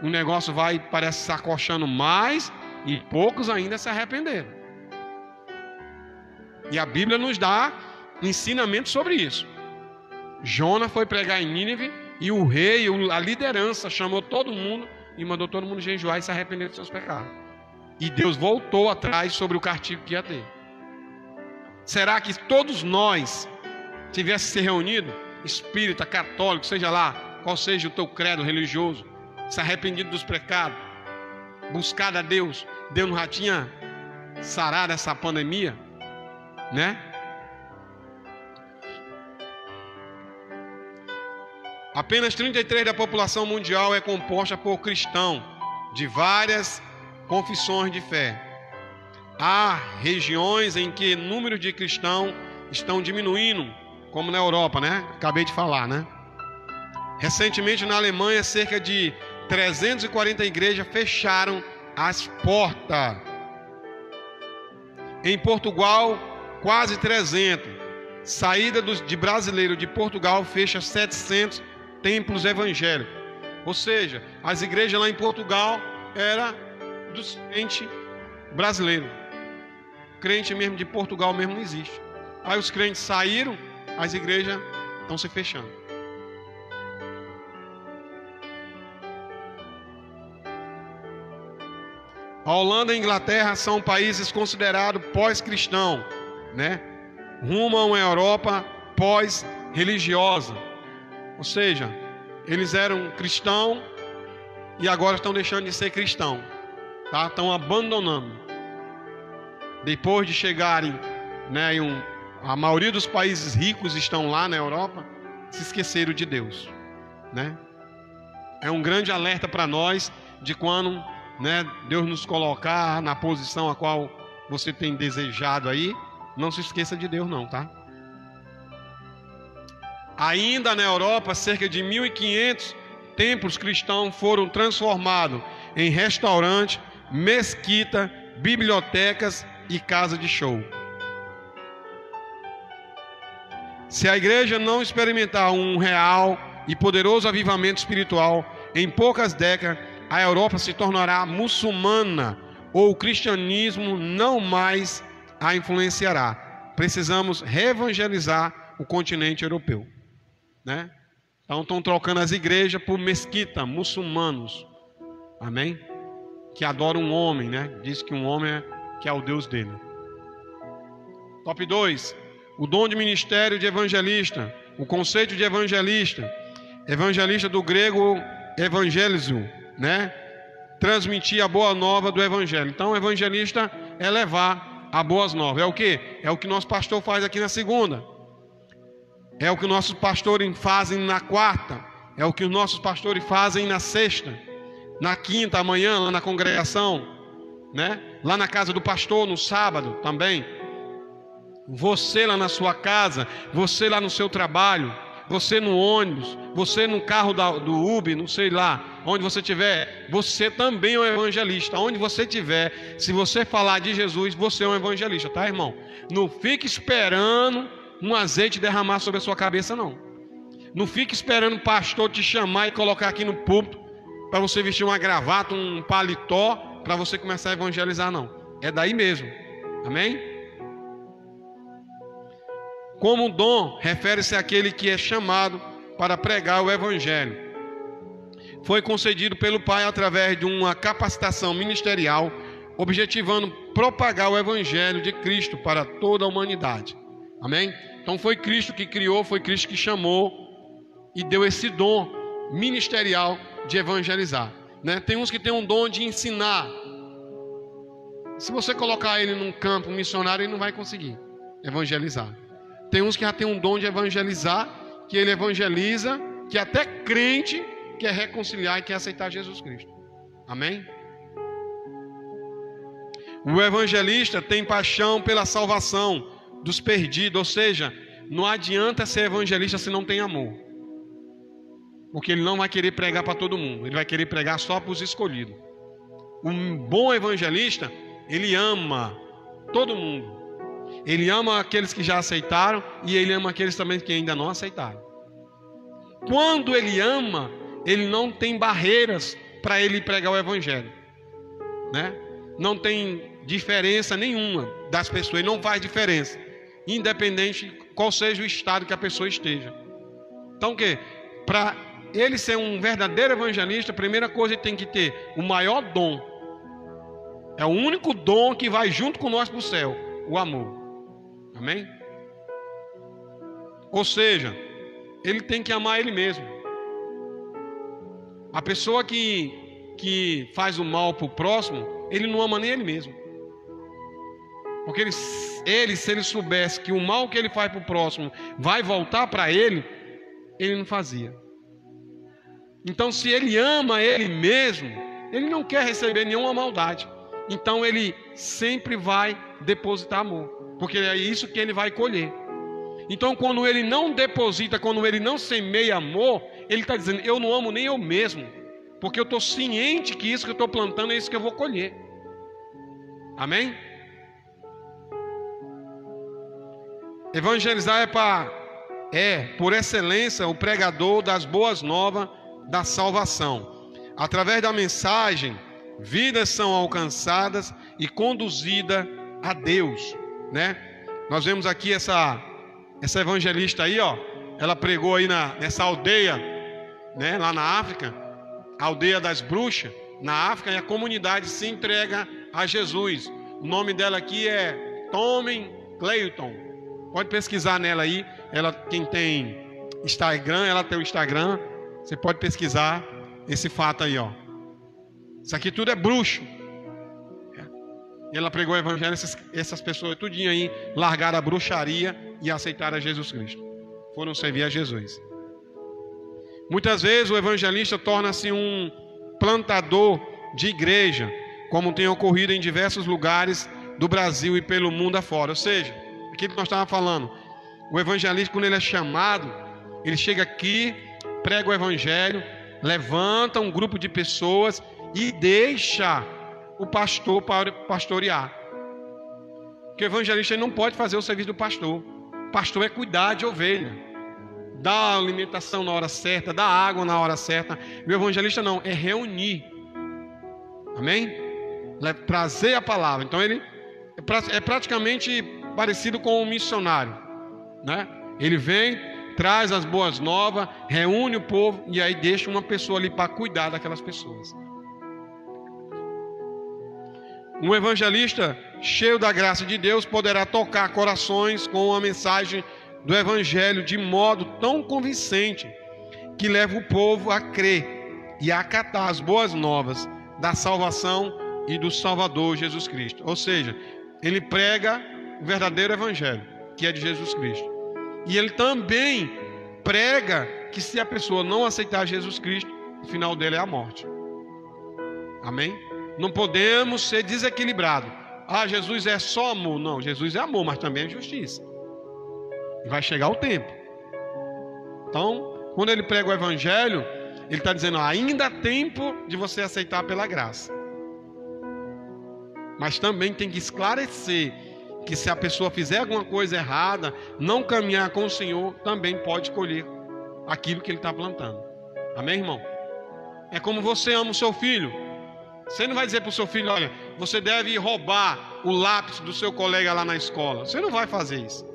O negócio parece se acochando mais e poucos ainda se arrependeram. E a Bíblia nos dá ensinamento sobre isso. Jonas foi pregar em Nínive e o rei, a liderança, chamou todo mundo e mandou todo mundo jejuar e se arrepender dos seus pecados. E Deus voltou atrás sobre o castigo que ia ter. Será que todos nós tivéssemos se reunido, espírita, católico, seja lá, qual seja o teu credo religioso, se arrependido dos pecados, buscado a Deus, Deus não já tinha sarado essa pandemia, né? Apenas 33% da população mundial é composta por cristãos de várias confissões de fé. Há regiões em que o número de cristãos estão diminuindo, como na Europa, né? Acabei de falar, né? Recentemente na Alemanha, cerca de 340 igrejas fecharam as portas. Em Portugal, quase 300. Saída de brasileiro de Portugal fecha 700 templos evangélicos. Ou seja, as igrejas lá em Portugal eram dos crentes brasileiros. Crente mesmo de Portugal mesmo não existe. Aí os crentes saíram, as igrejas estão se fechando. A Holanda e a Inglaterra são países considerados pós-cristãos, né? Rumo a uma Europa pós-religiosa. Ou seja, eles eram cristãos e agora estão deixando de ser cristãos, tá? Estão abandonando. Depois de chegarem, né, a maioria dos países ricos estão lá na Europa, se esqueceram de Deus, né? É um grande alerta para nós de quando, né, Deus nos colocar na posição a qual você tem desejado aí, não se esqueça de Deus não, tá? Ainda na Europa, cerca de 1.500 templos cristãos foram transformados em restaurantes, mesquita, bibliotecas e casa de show. Se a igreja não experimentar um real e poderoso avivamento espiritual, em poucas décadas, a Europa se tornará muçulmana ou o cristianismo não mais a influenciará. Precisamos reevangelizar o continente europeu, né? Então estão trocando as igrejas por mesquita, muçulmanos, amém? Que adoram um homem, né? Diz que um homem que é o Deus dele. Top 2, o dom de ministério de evangelista. O conceito de evangelista, evangelista do grego evangelizo, né? Transmitir a boa nova do evangelho. Então, o evangelista é levar a boas novas. É o que? É o que nosso pastor faz aqui na segunda. É o que nossos pastores fazem na quarta. É o que os nossos pastores fazem na sexta, na quinta, amanhã, lá na congregação, né? Lá na casa do pastor, no sábado também. Você lá na sua casa, você lá no seu trabalho, você no ônibus, você no carro do Uber, não sei lá, onde você estiver, você também é um evangelista. Onde você estiver, se você falar de Jesus, você é um evangelista, tá, irmão? Não fique esperando um azeite derramar sobre a sua cabeça, não. Não fique esperando o pastor te chamar e colocar aqui no púlpito para você vestir uma gravata, um paletó, para você começar a evangelizar, não. É daí mesmo, amém? Como dom, refere-se àquele que é chamado para pregar o evangelho. Foi concedido pelo Pai através de uma capacitação ministerial, objetivando propagar o evangelho de Cristo para toda a humanidade. Amém? Então foi Cristo que criou, foi Cristo que chamou e deu esse dom ministerial de evangelizar, né? Tem uns que têm um dom de ensinar. Se você colocar ele num campo missionário, ele não vai conseguir evangelizar. Tem uns que já tem um dom de evangelizar, que ele evangeliza, que até crente quer reconciliar e quer aceitar Jesus Cristo. Amém? O evangelista tem paixão pela salvação dos perdidos, ou seja, não adianta ser evangelista se não tem amor. Porque ele não vai querer pregar para todo mundo, ele vai querer pregar só para os escolhidos. Um bom evangelista, ele ama todo mundo. Ele ama aqueles que já aceitaram e ele ama aqueles também que ainda não aceitaram. Quando ele ama, ele não tem barreiras para ele pregar o evangelho, né? Não tem diferença nenhuma das pessoas, ele não faz diferença. independente qual seja o estado que a pessoa esteja. Então, o quê? Para ele ser um verdadeiro evangelista, a primeira coisa ele tem que ter o maior dom. É o único dom que vai junto com nós para o céu, o amor. Amém? Ou seja, ele tem que amar ele mesmo. A pessoa que faz o mal para o próximo, ele não ama nem ele mesmo. Porque se ele soubesse que o mal que ele faz para o próximo vai voltar para ele não fazia. Então, se ele ama ele mesmo, ele não quer receber nenhuma maldade. Então, ele sempre vai depositar amor, porque é isso que ele vai colher. Então, quando ele não deposita, quando ele não semeia amor, ele está dizendo, eu não amo nem eu mesmo, porque eu estou ciente que isso que eu estou plantando é isso que eu vou colher. Amém? Evangelizar por excelência, o pregador das boas novas da salvação. Através da mensagem, vidas são alcançadas e conduzidas a Deus, né? Nós vemos aqui essa evangelista aí, ó, ela pregou aí nessa aldeia, né, lá na África, a aldeia das bruxas, na África, e a comunidade se entrega a Jesus. O nome dela aqui é Tommy Clayton. Pode pesquisar nela aí. Ela, quem tem Instagram, ela tem o Instagram. Você pode pesquisar esse fato aí, ó. Isso aqui tudo é bruxo. E ela pregou o evangelho, essas pessoas tudinho aí largaram a bruxaria e aceitaram a Jesus Cristo. Foram servir a Jesus. Muitas vezes o evangelista torna-se um plantador de igreja, como tem ocorrido em diversos lugares do Brasil e pelo mundo afora. Ou seja, aquilo que nós estávamos falando, o evangelista, quando ele é chamado, ele chega aqui, prega o evangelho, levanta um grupo de pessoas e deixa o pastor para pastorear. Porque o evangelista ele não pode fazer o serviço do pastor. O pastor é cuidar de ovelha, dar alimentação na hora certa, dar água na hora certa. O evangelista não, é reunir. Amém? Trazer a palavra. Então ele é praticamente parecido com um missionário, né? Ele vem, traz as boas novas, reúne o povo e aí deixa uma pessoa ali para cuidar daquelas pessoas. Um evangelista cheio da graça de Deus poderá tocar corações com a mensagem do evangelho de modo tão convincente que leva o povo a crer e a acatar as boas novas da salvação e do Salvador Jesus Cristo. Ou seja, ele prega o verdadeiro evangelho, que é de Jesus Cristo. E ele também prega que se a pessoa não aceitar Jesus Cristo, o final dele é a morte. Amém? Não podemos ser desequilibrados. Jesus é só amor. Não, Jesus é amor, mas também é justiça. E vai chegar o tempo. Então, quando ele prega o evangelho, ele está dizendo, ainda há tempo de você aceitar pela graça. Mas também tem que esclarecer que se a pessoa fizer alguma coisa errada, não caminhar com o Senhor, também pode colher aquilo que ele está plantando. Amém, irmão? É como você ama o seu filho. Você não vai dizer para o seu filho, olha, você deve roubar o lápis do seu colega lá na escola. Você não vai fazer isso.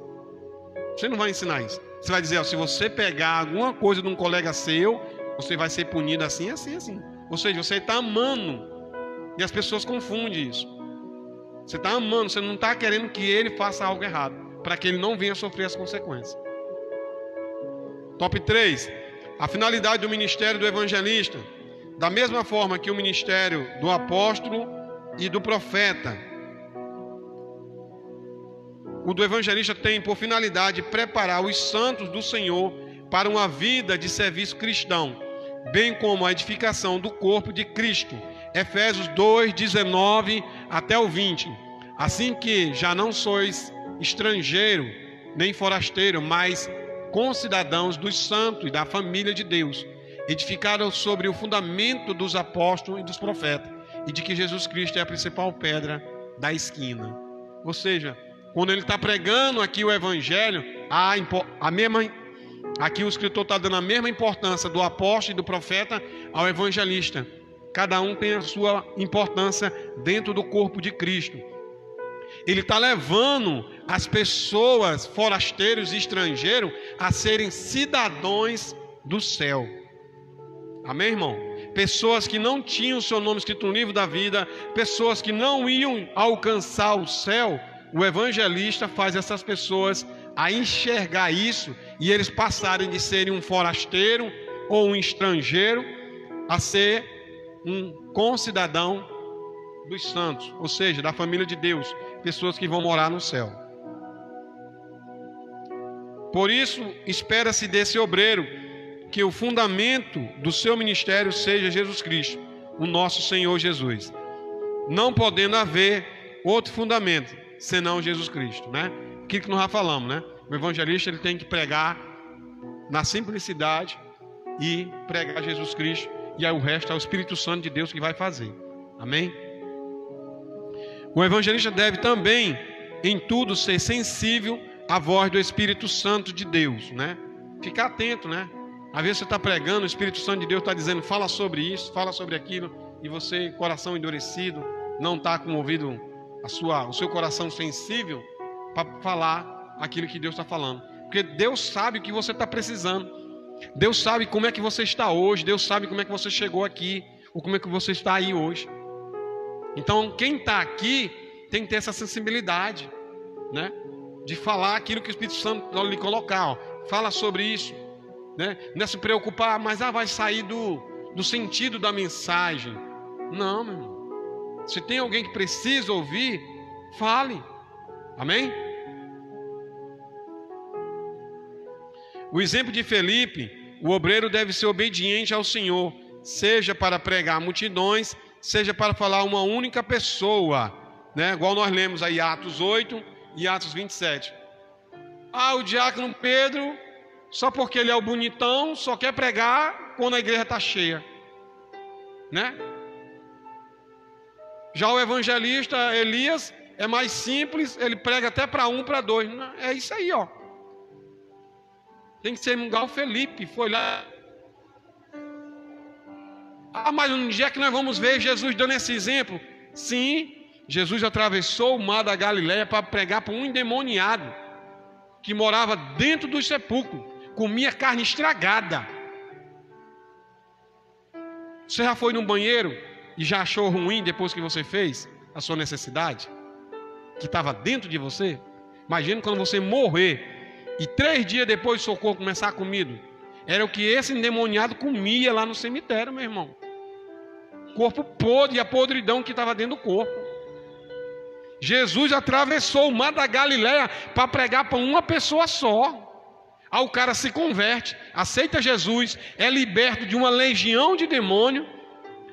Você não vai ensinar isso. Você vai dizer, ó, se você pegar alguma coisa de um colega seu, você vai ser punido assim, assim, assim. Ou seja, você está amando. E as pessoas confundem isso. Você está amando, você não está querendo que ele faça algo errado, para que ele não venha sofrer as consequências. Top 3. A finalidade do ministério do evangelista. Da mesma forma que o ministério do apóstolo e do profeta, o do evangelista tem por finalidade preparar os santos do Senhor para uma vida de serviço cristão, bem como a edificação do corpo de Cristo. Efésios 2, 19 até o 20. Assim que já não sois estrangeiro, nem forasteiro, mas concidadãos dos santos e da família de Deus, edificados sobre o fundamento dos apóstolos e dos profetas, e de que Jesus Cristo é a principal pedra da esquina. Ou seja, quando ele está pregando aqui o evangelho, aqui o escritor está dando a mesma importância do apóstolo e do profeta ao evangelista. Cada um tem a sua importância dentro do corpo de Cristo. Ele está levando as pessoas, forasteiros e estrangeiros, a serem cidadãos do céu. Amém, irmão? Pessoas que não tinham seu nome escrito no livro da vida, pessoas que não iam alcançar o céu, o evangelista faz essas pessoas a enxergar isso e eles passarem de serem um forasteiro ou um estrangeiro a ser um concidadão dos santos, ou seja, da família de Deus, pessoas que vão morar no céu. Por isso, espera-se desse obreiro que o fundamento do seu ministério seja Jesus Cristo, o nosso Senhor Jesus, não podendo haver outro fundamento senão Jesus Cristo, né? Aquilo que nós já falamos, né? O evangelista ele tem que pregar na simplicidade e pregar Jesus Cristo, e aí o resto é o Espírito Santo de Deus que vai fazer. Amém? O evangelista deve também, em tudo, ser sensível à voz do Espírito Santo de Deus, né? Ficar atento, né? Às vezes você está pregando, o Espírito Santo de Deus está dizendo, fala sobre isso, fala sobre aquilo, e você, coração endurecido, não está com o ouvido, o seu coração sensível para falar aquilo que Deus está falando. Porque Deus sabe o que você está precisando. Deus sabe como é que você está hoje. Deus sabe como é que você chegou aqui, ou como é que você está aí hoje. Então, quem está aqui tem que ter essa sensibilidade, né? De falar aquilo que o Espírito Santo lhe colocar. Ó. Fala sobre isso, né? Não é se preocupar, mas vai sair do sentido da mensagem. Não, meu irmão. Se tem alguém que precisa ouvir, fale. Amém? O exemplo de Felipe, o obreiro deve ser obediente ao Senhor, seja para pregar multidões, seja para falar uma única pessoa, né? Igual nós lemos aí Atos 8 e Atos 27. O diácono Pedro, só porque ele é o bonitão, só quer pregar quando a igreja está cheia, né? Já o evangelista Elias é mais simples, ele prega até para 1, para 2. É isso aí, ó. Tem que ser igual o Felipe, foi lá. Mas um dia que nós vamos ver Jesus dando esse exemplo. Sim, Jesus atravessou o mar da Galileia para pregar para um endemoniado que morava dentro dos sepulcros, comia carne estragada. Você já foi num banheiro e já achou ruim depois que você fez a sua necessidade? Que estava dentro de você? Imagina quando você morrer e 3 dias depois o seu corpo começar a comido. Era o que esse endemoniado comia lá no cemitério, meu irmão. Corpo podre, a podridão que estava dentro do corpo. Jesus atravessou o mar da Galileia para pregar para uma pessoa só. Aí o cara se converte, aceita Jesus, é liberto de uma legião de demônio.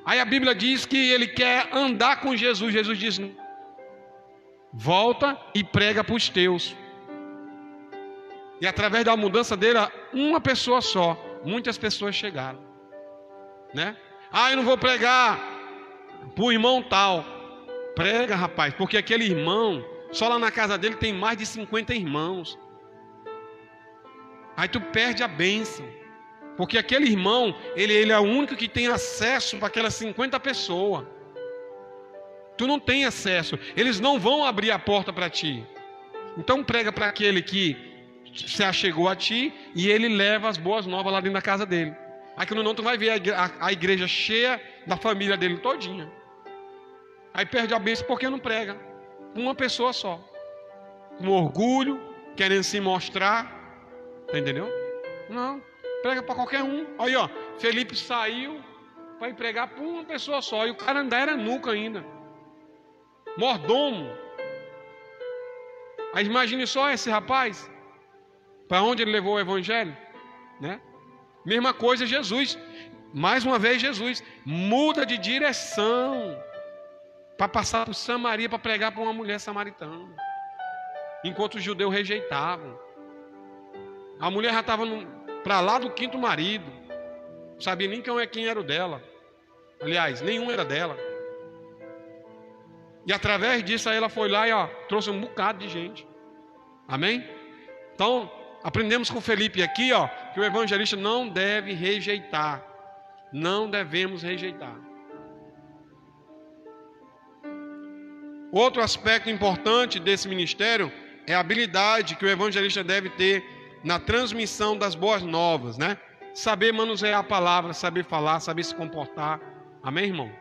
Aí a Bíblia diz que ele quer andar com Jesus. Jesus diz, volta e prega para os teus. E através da mudança dele, uma pessoa só, muitas pessoas chegaram, né? Eu não vou pregar para o irmão tal. Prega, rapaz, porque aquele irmão, só lá na casa dele tem mais de 50 irmãos. Aí tu perde a bênção, porque aquele irmão, ele é o único que tem acesso para aquelas 50 pessoas. Tu não tem acesso, eles não vão abrir a porta para ti. Então prega para aquele que se achegou a ti e ele leva as boas novas lá dentro da casa dele. Aqui não, tu vai ver a igreja cheia da família dele todinha. Aí perde a bênção porque não prega uma pessoa só, com orgulho, querendo se mostrar. Entendeu? Não, prega para qualquer um. Aí ó, Felipe saiu para ir pregar para uma pessoa só, e o cara ainda era nuca ainda, mordomo. Aí imagine só esse rapaz, para onde ele levou o evangelho, né? Mesma coisa Jesus, mais uma vez Jesus muda de direção para passar por Samaria para pregar para uma mulher samaritana, enquanto os judeus rejeitavam. A mulher já estava para lá do 5º marido, não sabia nem quem era o dela, aliás, nenhum era dela. E através disso aí ela foi lá e trouxe um bocado de gente. Amém? Então aprendemos com Felipe aqui, que o evangelista não deve rejeitar. Não devemos rejeitar. Outro aspecto importante desse ministério é a habilidade que o evangelista deve ter na transmissão das boas novas, né? Saber manusear a palavra, saber falar, saber se comportar. Amém, irmão?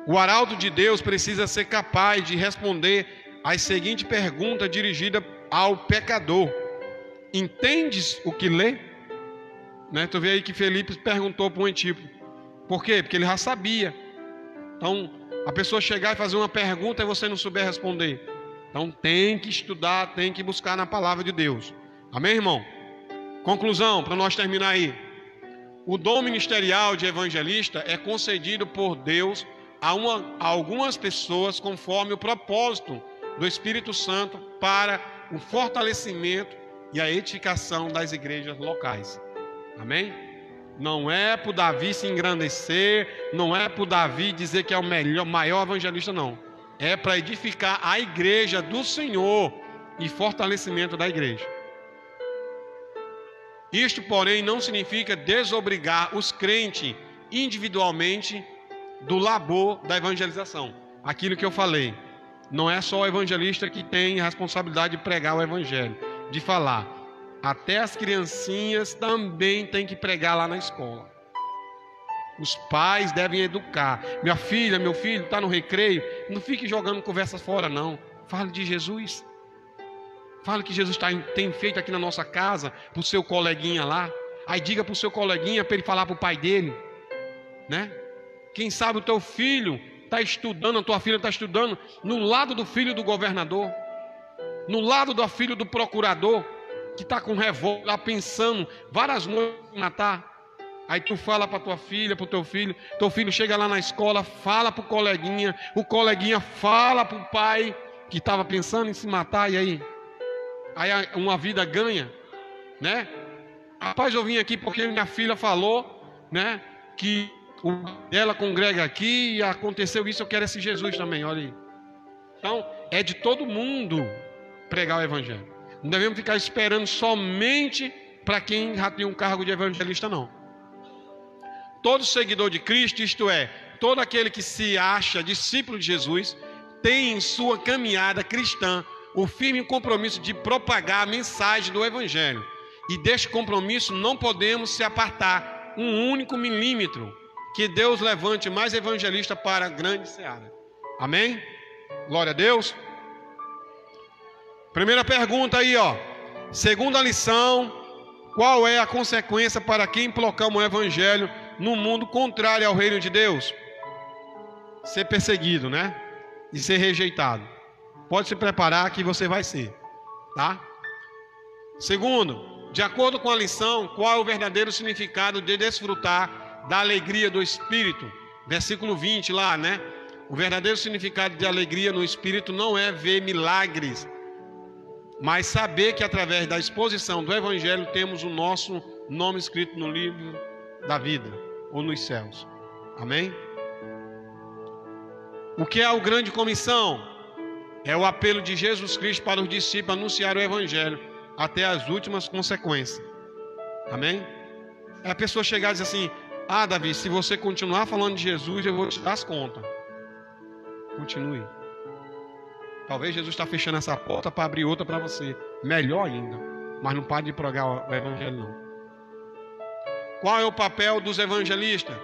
O arauto de Deus precisa ser capaz de responder a seguinte pergunta dirigida ao pecador: entendes o que lê? Né? Tu vê aí que Felipe perguntou para um discípulo. Por quê? Porque ele já sabia. Então, a pessoa chegar e fazer uma pergunta e você não souber responder. Então, tem que estudar, tem que buscar na palavra de Deus. Amém, irmão? Conclusão, para nós terminar aí. O dom ministerial de evangelista é concedido por Deus a algumas pessoas conforme o propósito do Espírito Santo para o fortalecimento e a edificação das igrejas locais. Amém? Não é para o Davi se engrandecer, não é para o Davi dizer que é o maior evangelista, não. É para edificar a igreja do Senhor e fortalecimento da igreja. Isto, porém, não significa desobrigar os crentes individualmente do labor da evangelização. Aquilo que eu falei, não é só o evangelista que tem a responsabilidade de pregar o evangelho, de falar. Até as criancinhas também têm que pregar lá na escola. Os pais devem educar. Minha filha, meu filho, está no recreio, não fique jogando conversas fora, não. Fale de Jesus. Fale que Jesus tem feito aqui na nossa casa, para o seu coleguinha lá. Aí diga para o seu coleguinha, para ele falar para o pai dele, né? Quem sabe o teu filho está estudando, a tua filha está estudando no lado do filho do governador, no lado do filho do procurador, que está com revólver lá pensando várias noites em matar. Aí tu fala para tua filha, para o teu filho chega lá na escola, fala para o coleguinha fala para o pai que estava pensando em se matar, e aí uma vida ganha, né? Rapaz, eu vim aqui porque minha filha falou, né, que ela congrega aqui e aconteceu isso, eu quero esse Jesus também, olha aí. Então, é de todo mundo pregar o evangelho. Não devemos ficar esperando somente para quem já tem um cargo de evangelista, não. Todo seguidor de Cristo, isto é, todo aquele que se acha discípulo de Jesus, tem em sua caminhada cristã o firme compromisso de propagar a mensagem do evangelho. E deste compromisso não podemos se apartar um único milímetro. Que Deus levante mais evangelista para a grande seara. Amém? Glória a Deus. Primeira pergunta aí, ó. Segunda lição: qual é a consequência para quem proclama o evangelho no mundo contrário ao reino de Deus? Ser perseguido, né? E ser rejeitado. Pode se preparar que você vai ser, tá? Segundo, de acordo com a lição, qual é o verdadeiro significado de desfrutar da alegria do Espírito? Versículo 20 lá, né? O verdadeiro significado de alegria no Espírito não é ver milagres, mas saber que através da exposição do Evangelho temos o nosso nome escrito no livro da vida, ou nos céus. Amém? O que é a grande comissão? É o apelo de Jesus Cristo para os discípulos anunciar o Evangelho até as últimas consequências. Amém? É a pessoa chegar e dizer assim: ah, Davi, se você continuar falando de Jesus, eu vou te dar as contas. Continue. Talvez Jesus está fechando essa porta para abrir outra para você. Melhor ainda. Mas não pare de pregar o evangelho, não. Qual é o papel dos evangelistas?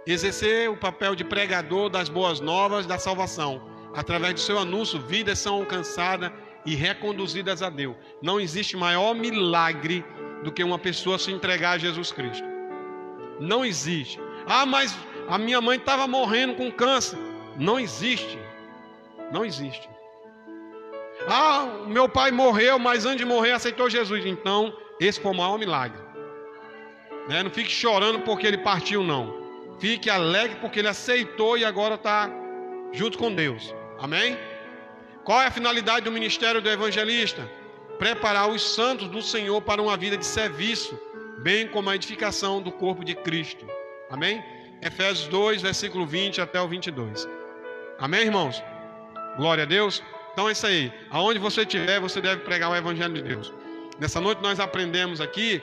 Exercer o papel de pregador das boas novas da salvação. Através do seu anúncio, vidas são alcançadas e reconduzidas a Deus. Não existe maior milagre do que uma pessoa se entregar a Jesus Cristo. Não existe. Ah, mas a minha mãe estava morrendo com câncer. Não existe. Não existe. Ah, o meu pai morreu, mas antes de morrer aceitou Jesus. Então, esse foi o maior milagre. Né? Não fique chorando porque ele partiu, não. Fique alegre porque ele aceitou e agora está junto com Deus. Amém? Qual é a finalidade do ministério do evangelista? Preparar os santos do Senhor para uma vida de serviço, bem como a edificação do corpo de Cristo. Amém? Efésios 2, versículo 20 até o 22. Amém, irmãos? Glória a Deus. Então é isso aí. Aonde você estiver, você deve pregar o evangelho de Deus. Nessa noite nós aprendemos aqui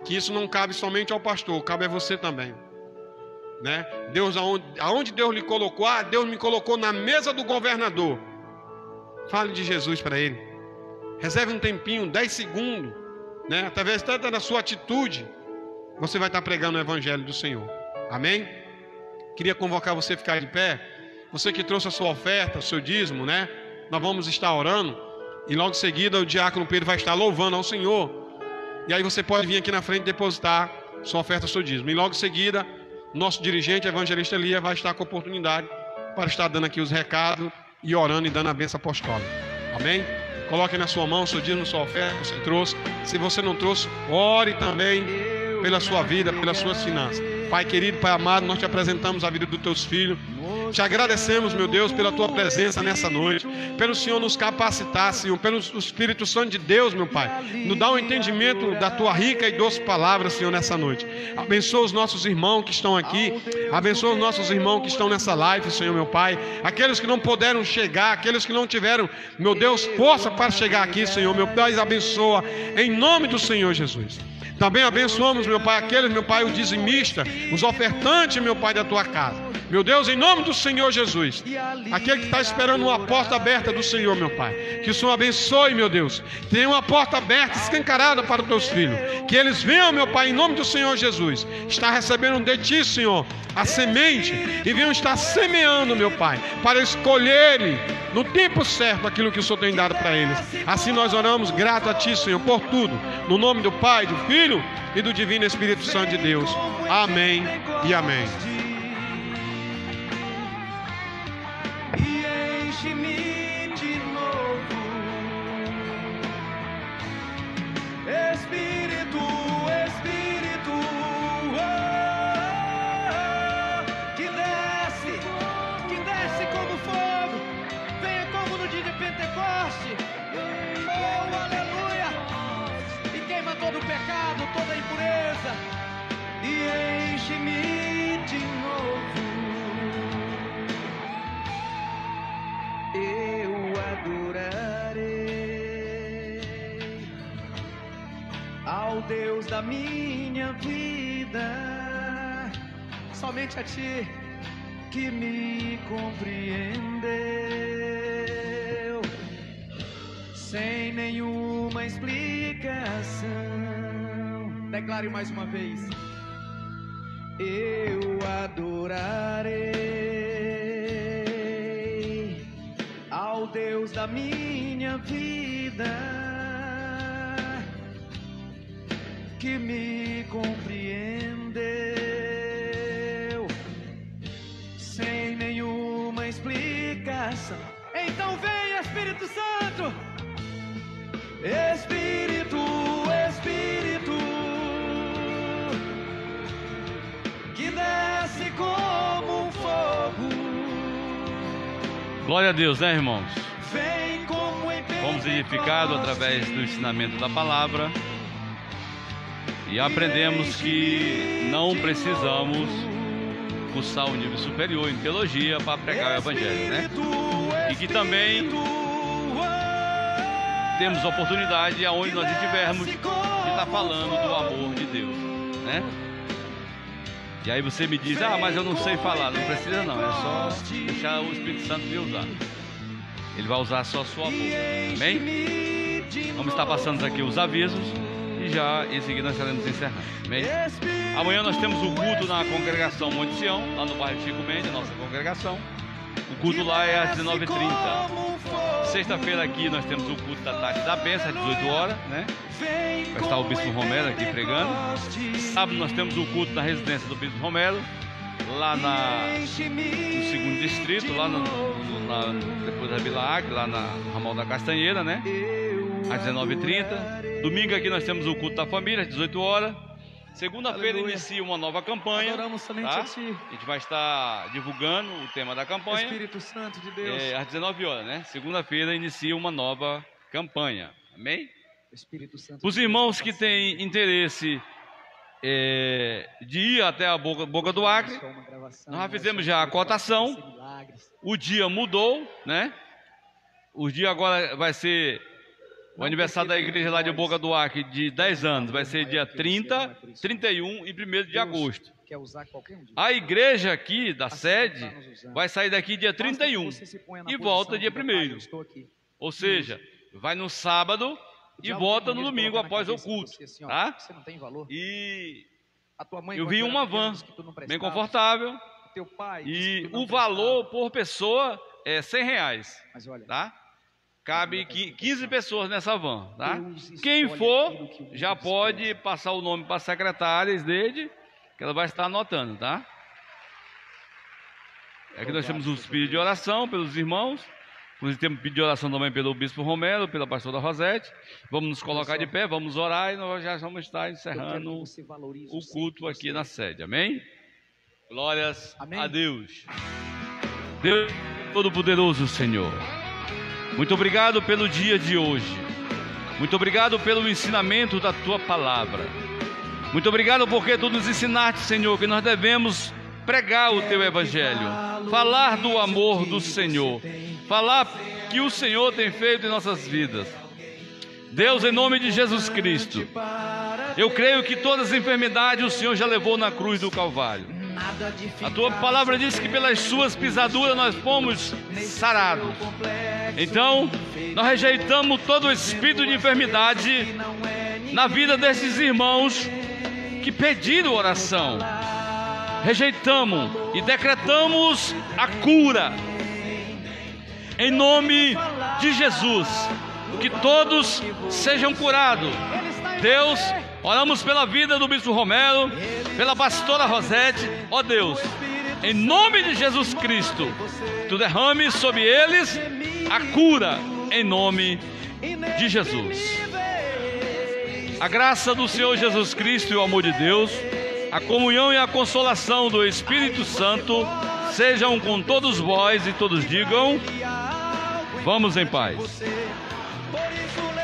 que isso não cabe somente ao pastor, cabe a você também. né? Deus, aonde Deus lhe colocou? Deus me colocou na mesa do governador. Fale de Jesus para ele. Reserve um tempinho, 10 segundos, né? Através tanto da sua atitude, você vai estar pregando o evangelho do Senhor. Amém? Queria convocar você a ficar de pé. Você que trouxe a sua oferta, o seu dízimo, né? Nós vamos estar orando. E logo em seguida o diácono Pedro vai estar louvando ao Senhor. E aí você pode vir aqui na frente depositar sua oferta, seu dízimo. E logo em seguida, nosso dirigente, evangelista Elia, vai estar com a oportunidade para estar dando aqui os recados e orando e dando a bênção apostólica. Amém? Coloque na sua mão seu dízimo, sua oferta que você trouxe. Se você não trouxe, ore também pela sua vida, pelas suas finanças. Pai querido, Pai amado, nós te apresentamos a vida dos teus filhos. Te agradecemos, meu Deus, pela tua presença nessa noite, pelo Senhor nos capacitar, Senhor, pelo Espírito Santo de Deus, meu Pai, nos dá um entendimento da tua rica e doce palavra, Senhor, nessa noite. Abençoa os nossos irmãos que estão aqui, abençoa os nossos irmãos que estão nessa live, Senhor, meu Pai, aqueles que não puderam chegar, aqueles que não tiveram, meu Deus, força para chegar aqui, Senhor, meu Pai, abençoa, em nome do Senhor Jesus. Também abençoamos, meu Pai, aqueles, meu Pai, o dizimista, os ofertantes, meu Pai, da tua casa. Meu Deus, em nome do Senhor Jesus, aquele que está esperando uma porta aberta do Senhor, meu Pai, que o Senhor abençoe, meu Deus, tenha uma porta aberta, escancarada para os teus filhos, que eles venham, meu Pai, em nome do Senhor Jesus, está recebendo de ti, Senhor, a semente, e venham estar semeando, meu Pai, para escolherem no tempo certo aquilo que o Senhor tem dado para eles. Assim nós oramos, grato a ti, Senhor, por tudo, no nome do Pai, do Filho e do Divino Espírito Santo de Deus. Amém e amém. Enche-me de novo, Espírito, Espírito, que desce como fogo, venha como no dia de Pentecoste, oh, aleluia, e queima todo o pecado, toda a impureza, e enche-me de novo. Eu adorarei ao Deus da minha vida, somente a ti que me compreendeu, sem nenhuma explicação. Declare mais uma vez. Eu adorarei ao Deus da minha vida, que me compreendeu, sem nenhuma explicação. Então vem, Espírito Santo, Espírito, Espírito, que desce como um fogo. Glória a Deus, né, irmãos? Fomos edificados através do ensinamento da palavra e aprendemos que não precisamos cursar um nível superior em teologia para pregar o evangelho, né? E que também temos oportunidade, aonde nós estivermos, de estar falando do amor de Deus, né? E aí você me diz, mas eu não sei falar. Não precisa não, é só deixar o Espírito Santo me usar. Ele vai usar só a sua boca, amém? Vamos estar passando aqui os avisos e já em seguida nós estaremos encerrando, amém? Amanhã nós temos o culto na congregação Monte Sião, lá no bairro Chico Mendes, nossa congregação. O culto lá é às 19h30. Sexta-feira aqui nós temos o culto da tarde da bênção, às 18 horas, né? Vai estar o Bispo Romero aqui pregando. Sábado nós temos o culto na residência do Bispo Romero, lá no segundo distrito, lá depois da Vila Acre, lá na Ramal da Castanheira, né? Às 19h30. Domingo aqui nós temos o culto da família, às 18 horas. Segunda-feira inicia uma nova campanha. Adoramos somente a ti. A gente vai estar divulgando o tema da campanha. Espírito Santo de Deus. Às 19 horas, né? Segunda-feira inicia uma nova campanha. Amém? Espírito Santo. Os irmãos que têm interesse de ir até a Boca do Acre, nós já fizemos já a cotação. O dia mudou, né? O dia agora vai ser o aniversário da igreja lá de Boca do Acre de 10 anos. Vai ser dia 30, 31 e 1º de agosto. quer usar qualquer um disso. A igreja aqui da Assim sede como tá nos usando. vai sair daqui dia Basta que 31 você se ponha na e posição volta dia de detalhe, eu 1º. estou aqui. Ou seja, vai no sábado e diabo volta tem no mania de domingo colocar na após o cabeça de culto, você assim, ó, tá? Você não tem valor. E A tua mãe, eu quando vi era uma pequena, van disse que tu não bem prestava. confortável O teu pai disse que e tu não o valor prestava. por pessoa é R$100, Mas olha, tá? Cabe 15 pessoas nessa van, tá? Deus Quem escolhe for aquilo que o mundo já pode despreza. passar o nome para a secretária dele, que ela vai estar anotando, tá? Aqui nós temos uns pedidos de oração pelos irmãos. Inclusive temos pedido de oração também pelo Bispo Romero, pela pastora Rosete. Vamos nos colocar de pé, vamos orar e nós já vamos estar Eu quero que encerrando você valorize o ser culto que aqui você na é. sede. Amém? Glórias Amém. a Deus. Deus Todo-Poderoso, Senhor. Muito obrigado pelo dia de hoje. Muito obrigado pelo ensinamento da Tua palavra. Muito obrigado porque Tu nos ensinaste, Senhor, que nós devemos pregar o Teu Evangelho, falar do amor do Senhor, falar que o Senhor tem feito em nossas vidas. Deus, em nome de Jesus Cristo, eu creio que todas as enfermidades o Senhor já levou na cruz do Calvário. A Tua palavra diz que pelas Suas pisaduras nós fomos sarados. Então, nós rejeitamos todo o espírito de enfermidade na vida desses irmãos que pediram oração. Rejeitamos e decretamos a cura. Em nome de Jesus, que todos sejam curados. Deus, oramos pela vida do Bispo Romero, pela pastora Rosete. Ó Deus, em nome de Jesus Cristo, Tu derrame sobre eles a cura, em nome de Jesus. A graça do Senhor Jesus Cristo e o amor de Deus, a comunhão e a consolação do Espírito Santo sejam com todos vós, e todos digam: vamos em paz. Por isso